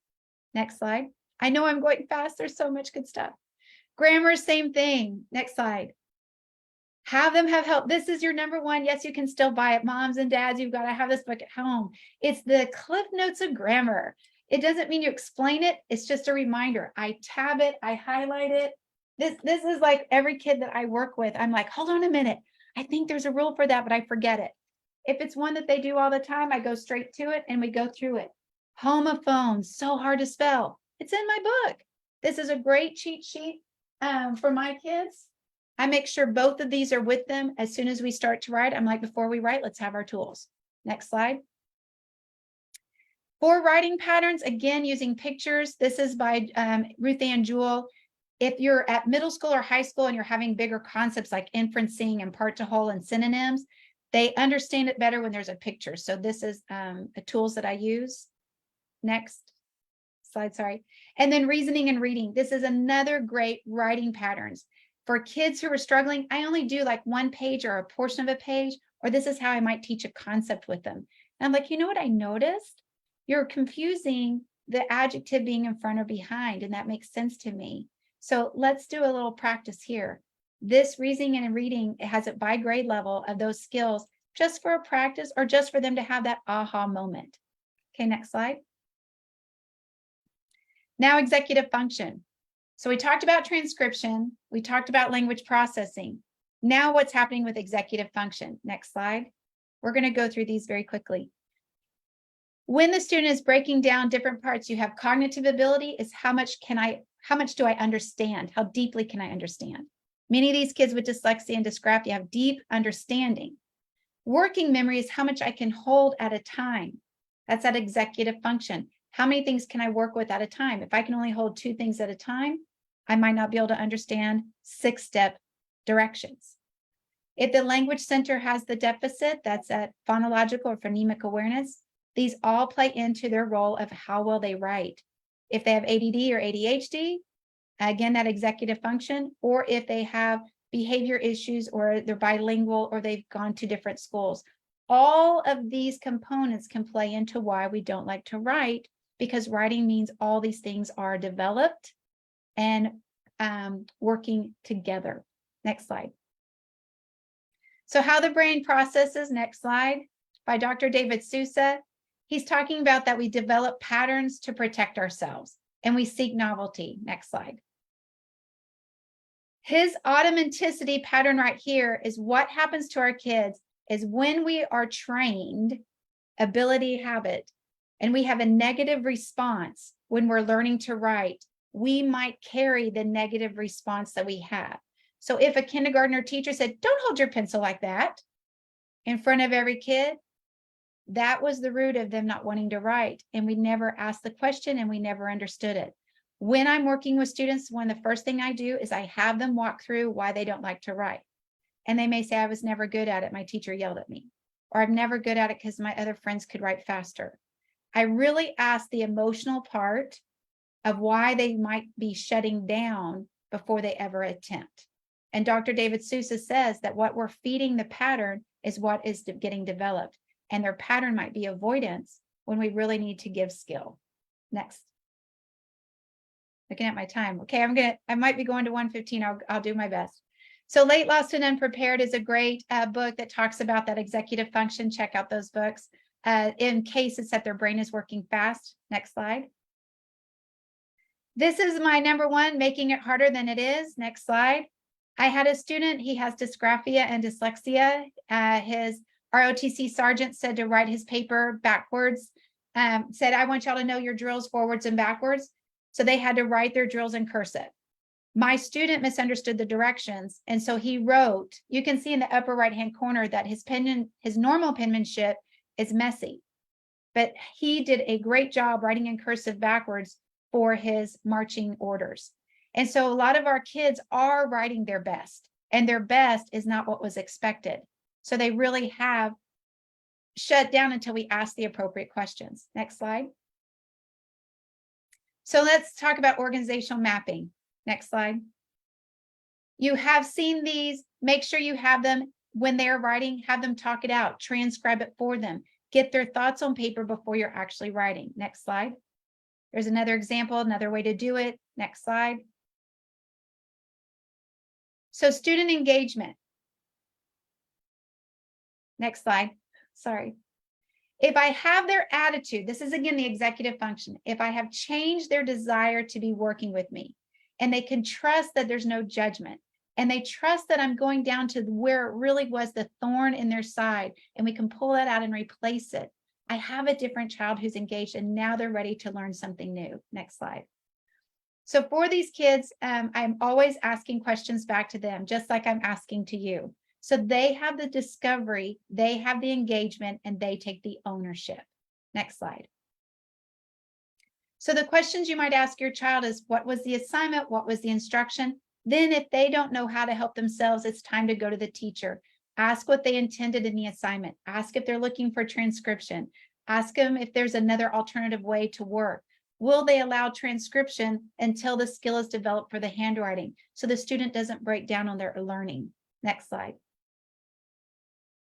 Next slide. I know I'm going fast. There's so much good stuff. Grammar, same thing. Next slide. Have them have help. This is your #1. Yes, you can still buy it. Moms and dads, you've got to have this book at home. It's the Cliff Notes of Grammar. It doesn't mean you explain it. It's just a reminder. I tab it. I highlight it. This is like every kid that I work with. I'm like, hold on a minute. I think there's a rule for that, but I forget it. If it's one that they do all the time, I go straight to it and we go through it. Homophones, so hard to spell. It's in my book. This is a great cheat sheet for my kids. I make sure both of these are with them as soon as we start to write. I'm like, before we write, let's have our tools. Next slide. For writing patterns, again, using pictures. This is by Ruth Ann Jewell. If you're at middle school or high school and you're having bigger concepts like inferencing and part to whole and synonyms, they understand it better when there's a picture. So this is the tools that I use. Next slide, sorry. And then reasoning and reading. This is another great writing patterns. For kids who are struggling, I only do like 1 page or a portion of a page, or this is how I might teach a concept with them. And I'm like, you know what I noticed? You're confusing the adjective being in front or behind, and that makes sense to me. So let's do a little practice here. This reasoning and reading, it has it by grade level of those skills just for a practice or just for them to have that aha moment. Okay, next slide. Now executive function. So we talked about transcription. We talked about language processing. Now what's happening with executive function? Next slide. We're going to go through these very quickly. When the student is breaking down different parts, you have cognitive ability is how much do I understand? How deeply can I understand? Many of these kids with dyslexia and dysgraphia have deep understanding. Working memory is how much I can hold at a time. That's that executive function. How many things can I work with at a time? If I can only hold 2 things at a time, I might not be able to understand 6-step directions. If the language center has the deficit, that's at phonological or phonemic awareness, these all play into their role of how well they write. If they have ADD or ADHD, again, that executive function, or if they have behavior issues or they're bilingual or they've gone to different schools. All of these components can play into why we don't like to write, because writing means all these things are developed and working together. Next slide. So how the brain processes, next slide, by Dr. David Sousa. He's talking about that we develop patterns to protect ourselves and we seek novelty. Next slide. His automaticity pattern right here is what happens to our kids is when we are trained ability habit and we have a negative response when we're learning to write, we might carry the negative response that we have. So if a kindergartner teacher said, don't hold your pencil like that in front of every kid, that was the root of them not wanting to write. And we never asked the question and we never understood it. When I'm working with students, one of the first thing I do is I have them walk through why they don't like to write. And they may say, I was never good at it. My teacher yelled at me. Or I'm never good at it because my other friends could write faster. I really ask the emotional part of why they might be shutting down before they ever attempt. And Dr. David Sousa says that what we're feeding the pattern is what is getting developed. And their pattern might be avoidance when we really need to give skill. Next. Looking at my time. Okay, I might be going to 1:15. I'll do my best. So Late Lost and Unprepared is a great book that talks about that executive function. Check out those books in case it's that their brain is working fast. Next slide. This is my number one, making it harder than it is. Next slide. I had a student, he has dysgraphia and dyslexia. His ROTC sergeant said to write his paper backwards, said, I want y'all to know your drills forwards and backwards. So they had to write their drills in cursive. My student misunderstood the directions. And so he wrote, you can see in the upper right-hand corner that his normal penmanship is messy, but he did a great job writing in cursive backwards for his marching orders. And so a lot of our kids are writing their best, and their best is not what was expected. So they really have shut down until we ask the appropriate questions. Next slide. So let's talk about organizational mapping. Next slide. You have seen these. Make sure you have them when they're writing, have them talk it out, transcribe it for them, get their thoughts on paper before you're actually writing. Next slide. There's another example, another way to do it. Next slide. So student engagement. Next slide. Sorry. If I have their attitude, this is again the executive function. If I have changed their desire to be working with me, and they can trust that there's no judgment, and they trust that I'm going down to where it really was the thorn in their side, and we can pull that out and replace it. I have a different child who's engaged, and now they're ready to learn something new. Next slide. So for these kids, I'm always asking questions back to them, just like I'm asking to you. So they have the discovery, they have the engagement, and they take the ownership. Next slide. So the questions you might ask your child is, what was the assignment? What was the instruction? Then if they don't know how to help themselves, it's time to go to the teacher. Ask what they intended in the assignment. Ask if they're looking for transcription. Ask them if there's another alternative way to work. Will they allow transcription until the skill is developed for the handwriting so the student doesn't break down on their learning? Next slide.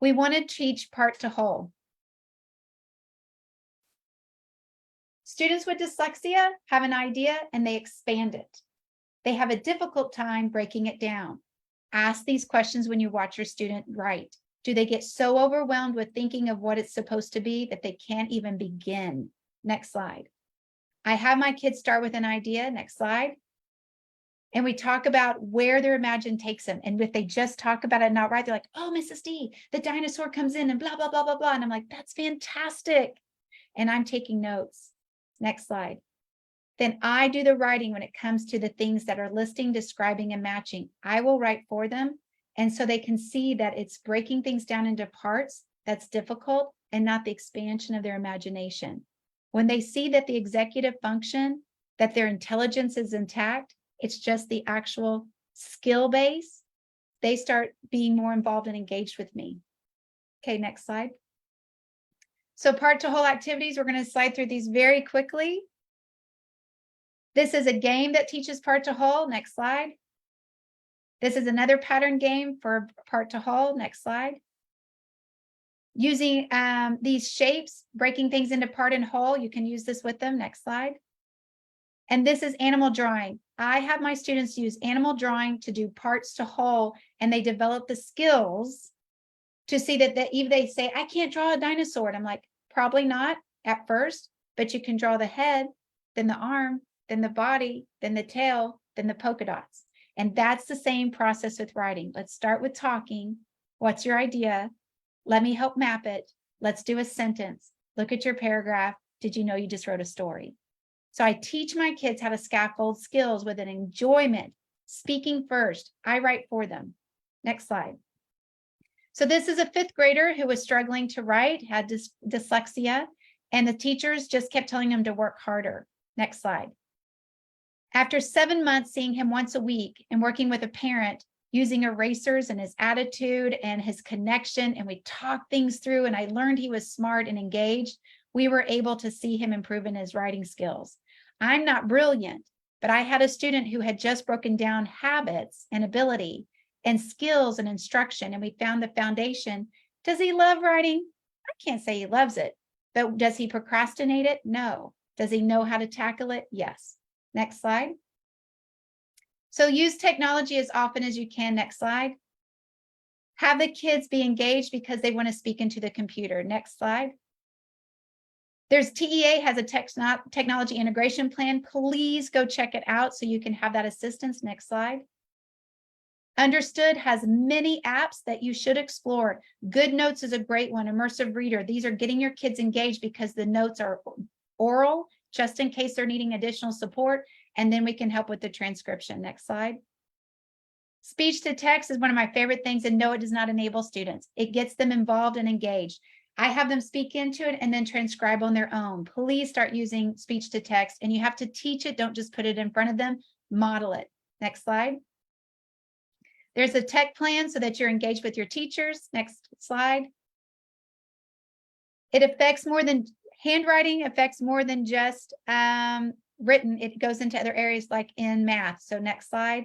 We want to teach part to whole. Students with dyslexia have an idea and they expand it. They have a difficult time breaking it down. Ask these questions when you watch your student write. Do they get so overwhelmed with thinking of what it's supposed to be that they can't even begin? Next slide. I have my kids start with an idea. Next slide. And we talk about where their imagination takes them. And if they just talk about it and not write, they're like, oh, Mrs. D, the dinosaur comes in and blah, blah, blah, blah, blah. And I'm like, that's fantastic. And I'm taking notes. Next slide. Then I do the writing when it comes to the things that are listing, describing, and matching. I will write for them. And so they can see that it's breaking things down into parts that's difficult and not the expansion of their imagination. When they see that the executive function, that their intelligence is intact, It's just the actual skill base. They start being more involved and engaged with me. Okay, next slide. So part to whole activities, we're going to slide through these very quickly. This is a game that teaches part to whole. Next slide. This is another pattern game for part to whole. Next slide. Using these shapes, breaking things into part and whole. You can use this with them. Next slide. And this is animal drawing. I have my students use animal drawing to do parts to whole, and they develop the skills to see that if they say, I can't draw a dinosaur, and I'm like, probably not at first, but you can draw the head, then the arm, then the body, then the tail, then the polka dots. And that's the same process with writing. Let's start with talking. What's your idea? Let me help map it. Let's do a sentence. Look at your paragraph. Did you know you just wrote a story? So I teach my kids how to scaffold skills with an enjoyment, speaking first. I write for them. Next slide. So this is a 5th grader who was struggling to write, had dyslexia, and the teachers just kept telling him to work harder. Next slide. After 7 months seeing him once a week and working with a parent, using erasers and his attitude and his connection, and we talked things through, and I learned he was smart and engaged, we were able to see him improve in his writing skills. I'm not brilliant, but I had a student who had just broken down habits and ability and skills and instruction, and we found the foundation. Does he love writing? I can't say he loves it, but does he procrastinate it? No. Does he know how to tackle it? Yes. Next slide. So use technology as often as you can. Next slide. Have the kids be engaged because they want to speak into the computer. Next slide. There's TEA has a technology integration plan. Please go check it out so you can have that assistance. Next slide. Understood has many apps that you should explore. Good Notes is a great one. Immersive Reader. These are getting your kids engaged because the notes are oral, just in case they're needing additional support. And then we can help with the transcription. Next slide. Speech to text is one of my favorite things, and no, it does not enable students. It gets them involved and engaged. I have them speak into it and then transcribe on their own. Please start using speech to text, and you have to teach it. Don't just put it in front of them, model it. Next slide. There's a tech plan so that you're engaged with your teachers. Next slide. It affects more than handwriting, affects more than just written. It goes into other areas like in math. So next slide.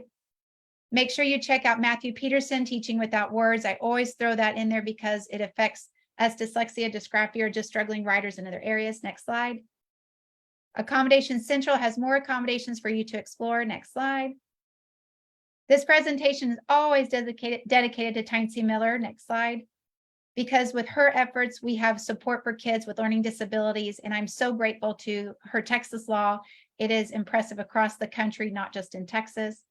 Make sure you check out Matthew Peterson, Teaching Without Words. I always throw that in there because it affects us dyslexia, dysgraphia, or just struggling writers in other areas. Next slide. Accommodations Central has more accommodations for you to explore. Next slide. This presentation is always dedicated to Tynesy Miller. Next slide. Because with her efforts, we have support for kids with learning disabilities, and I'm so grateful to her Texas law. It is impressive across the country, not just in Texas.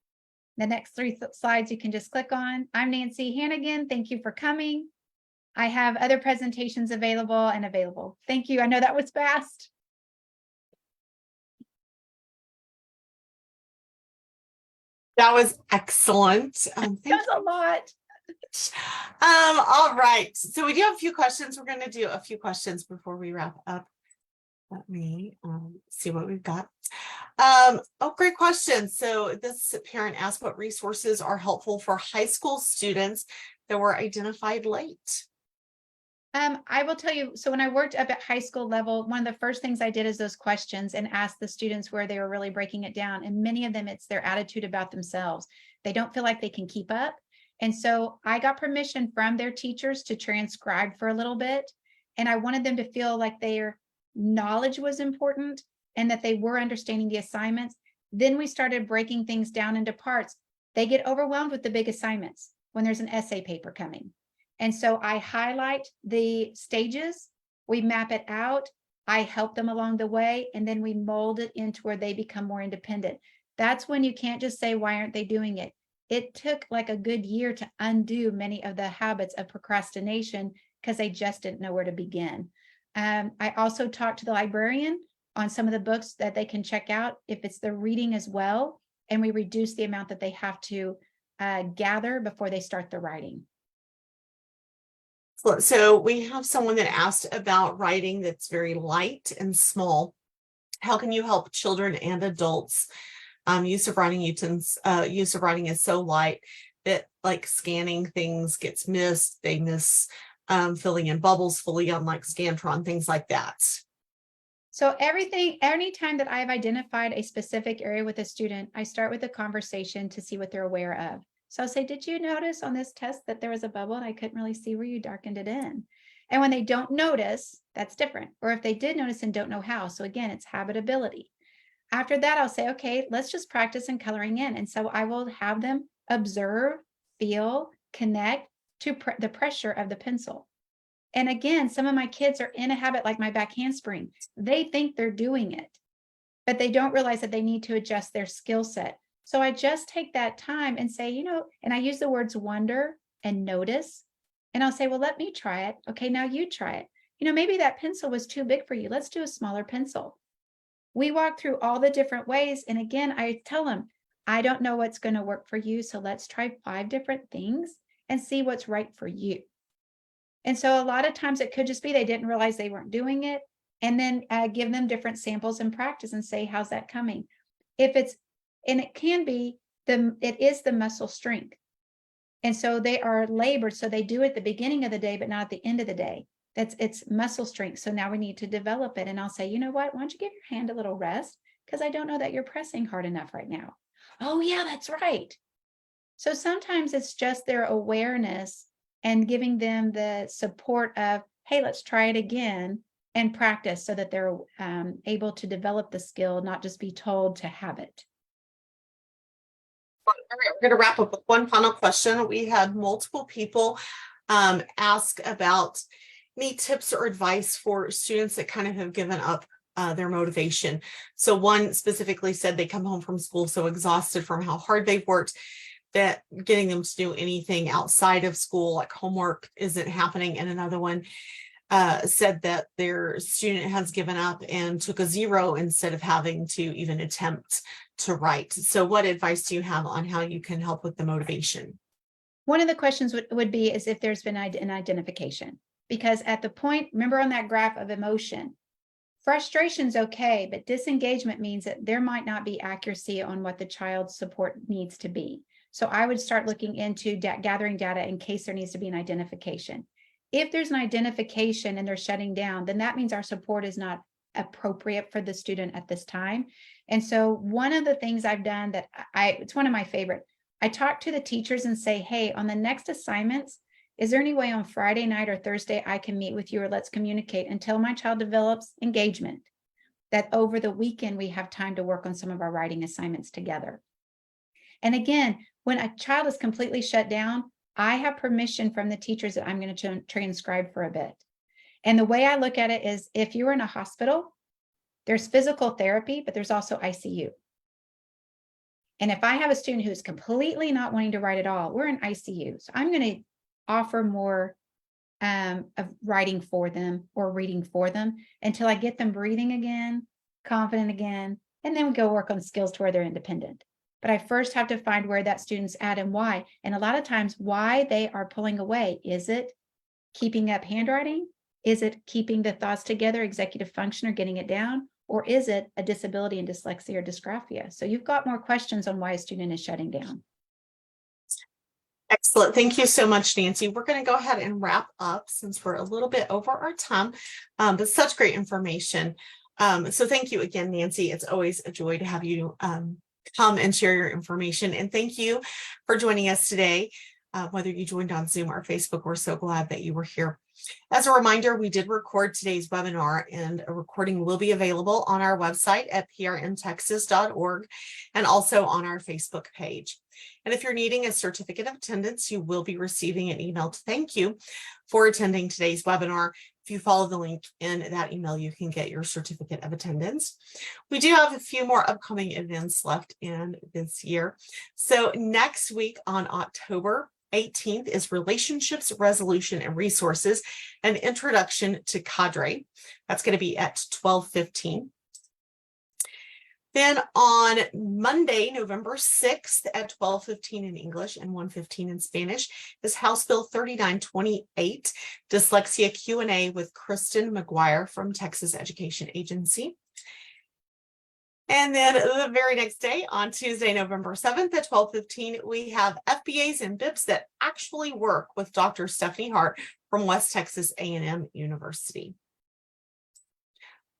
The next 3 slides you can just click on. I'm Nancy Hannagan. Thank you for coming. I have other presentations available. Thank you. I know that was fast. That was excellent. That was a lot. All right. So we do have a few questions. We're going to do a few questions before we wrap up. Let me see what we've got. Oh, great question. So this parent asked what resources are helpful for high school students that were identified late. I will tell you, so when I worked up at high school level, one of the first things I did is those questions and asked the students where they were really breaking it down. And many of them, it's their attitude about themselves. They don't feel like they can keep up. And so I got permission from their teachers to transcribe for a little bit. And I wanted them to feel like their knowledge was important and that they were understanding the assignments. Then we started breaking things down into parts. They get overwhelmed with the big assignments when there's an essay paper coming. And so I highlight the stages, we map it out, I help them along the way, and then we mold it into where they become more independent. That's when you can't just say, why aren't they doing it? It took like a good year to undo many of the habits of procrastination because they just didn't know where to begin. I also talked to the librarian on some of the books that they can check out if it's the reading as well, and we reduce the amount that they have to gather before they start the writing. So we have someone that asked about writing that's very light and small. How can you help children and adults Use of writing is so light that like scanning things gets missed. They miss filling in bubbles fully on like Scantron, things like that. So anytime that I've identified a specific area with a student, I start with a conversation to see what they're aware of. So I'll say, did you notice on this test that there was a bubble and I couldn't really see where you darkened it in? And when they don't notice, that's different. Or if they did notice and don't know how. So again, it's habitability. After that, I'll say, okay, let's just practice in coloring in. And so I will have them observe, feel, connect to the pressure of the pencil. And again, some of my kids are in a habit like my back handspring. They think they're doing it, but they don't realize that they need to adjust their skill set. So I just take that time and say, and I use the words wonder and notice. And I'll say, well, let me try it. Okay, now you try it. Maybe that pencil was too big for you. Let's do a smaller pencil. We walk through all the different ways. And again, I tell them, I don't know what's going to work for you. So let's try 5 different things and see what's right for you. And so a lot of times it could just be they didn't realize they weren't doing it. And then give them different samples and practice and say, how's that coming? And it can be, it is the muscle strength. And so they are labored. So they do it at the beginning of the day, but not at the end of the day. It's muscle strength. So now we need to develop it. And I'll say, you know what? Why don't you give your hand a little rest? Because I don't know that you're pressing hard enough right now. Oh, yeah, that's right. So sometimes it's just their awareness and giving them the support of, hey, let's try it again and practice so that they're able to develop the skill, not just be told to have it. All right, we're going to wrap up with one final question. We had multiple people ask about any tips or advice for students that kind of have given up their motivation. So one specifically said they come home from school so exhausted from how hard they've worked that getting them to do anything outside of school, like homework, isn't happening. And another one said that their student has given up and took a 0 instead of having to even attempt to write. So what advice do you have on how you can help with the motivation? One of the questions would be is if there's been an identification, because at the point, remember on that graph of emotion, frustration's okay, but disengagement means that there might not be accuracy on what the child's support needs to be. So I would start looking into gathering data in case there needs to be an identification. If there's an identification and they're shutting down, then that means our support is not appropriate for the student at this time. And so one of the things I've done that it's one of my favorite, I talk to the teachers and say, hey, on the next assignments, is there any way on Friday night or Thursday I can meet with you or let's communicate until my child develops engagement, that over the weekend we have time to work on some of our writing assignments together. And again, when a child is completely shut down, I have permission from the teachers that I'm going to transcribe for a bit. And the way I look at it is if you're in a hospital, there's physical therapy, but there's also ICU. And if I have a student who's completely not wanting to write at all, we're in ICU. So I'm going to offer more of writing for them or reading for them until I get them breathing again, confident again, and then we go work on skills to where they're independent. But I first have to find where that student's at and why. And a lot of times why they are pulling away. Is it keeping up handwriting? Is it keeping the thoughts together, executive function, or getting it down? Or is it a disability in dyslexia or dysgraphia? So you've got more questions on why a student is shutting down. Excellent. Thank you so much, Nancy. We're going to go ahead and wrap up since we're a little bit over our time, but such great information. So thank you again, Nancy. It's always a joy to have you come and share your information. And thank you for joining us today. Whether you joined on Zoom or Facebook, we're so glad that you were here. As a reminder, we did record today's webinar and a recording will be available on our website at prntexas.org and also on our Facebook page. And if you're needing a certificate of attendance, you will be receiving an email to thank you for attending today's webinar. If you follow the link in that email, you can get your certificate of attendance. We do have a few more upcoming events left in this year. So next week on October 18th is Relationships, Resolution, and Resources, an Introduction to Cadre. That's going to be at 12:15. Then on Monday, November 6th at 12:15 in English and 1:15 in Spanish is House Bill 3928, Dyslexia Q&A with Kristen McGuire from Texas Education Agency. And then the very next day, on Tuesday, November 7th at 12:15, we have FBAs and BIPs that actually work with Dr. Stephanie Hart from West Texas A&M University.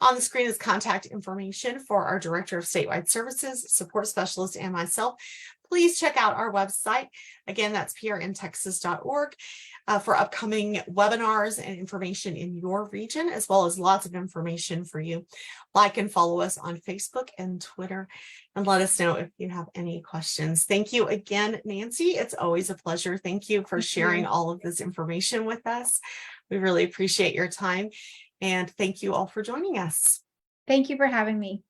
On the screen is contact information for our Director of Statewide Services, Support Specialist, and myself. Please check out our website. Again, that's prntexas.org for upcoming webinars and information in your region, as well as lots of information for you. Like and follow us on Facebook and Twitter, and let us know if you have any questions. Thank you again, Nancy. It's always a pleasure. Thank you for sharing all of this information with us. We really appreciate your time, and thank you all for joining us. Thank you for having me.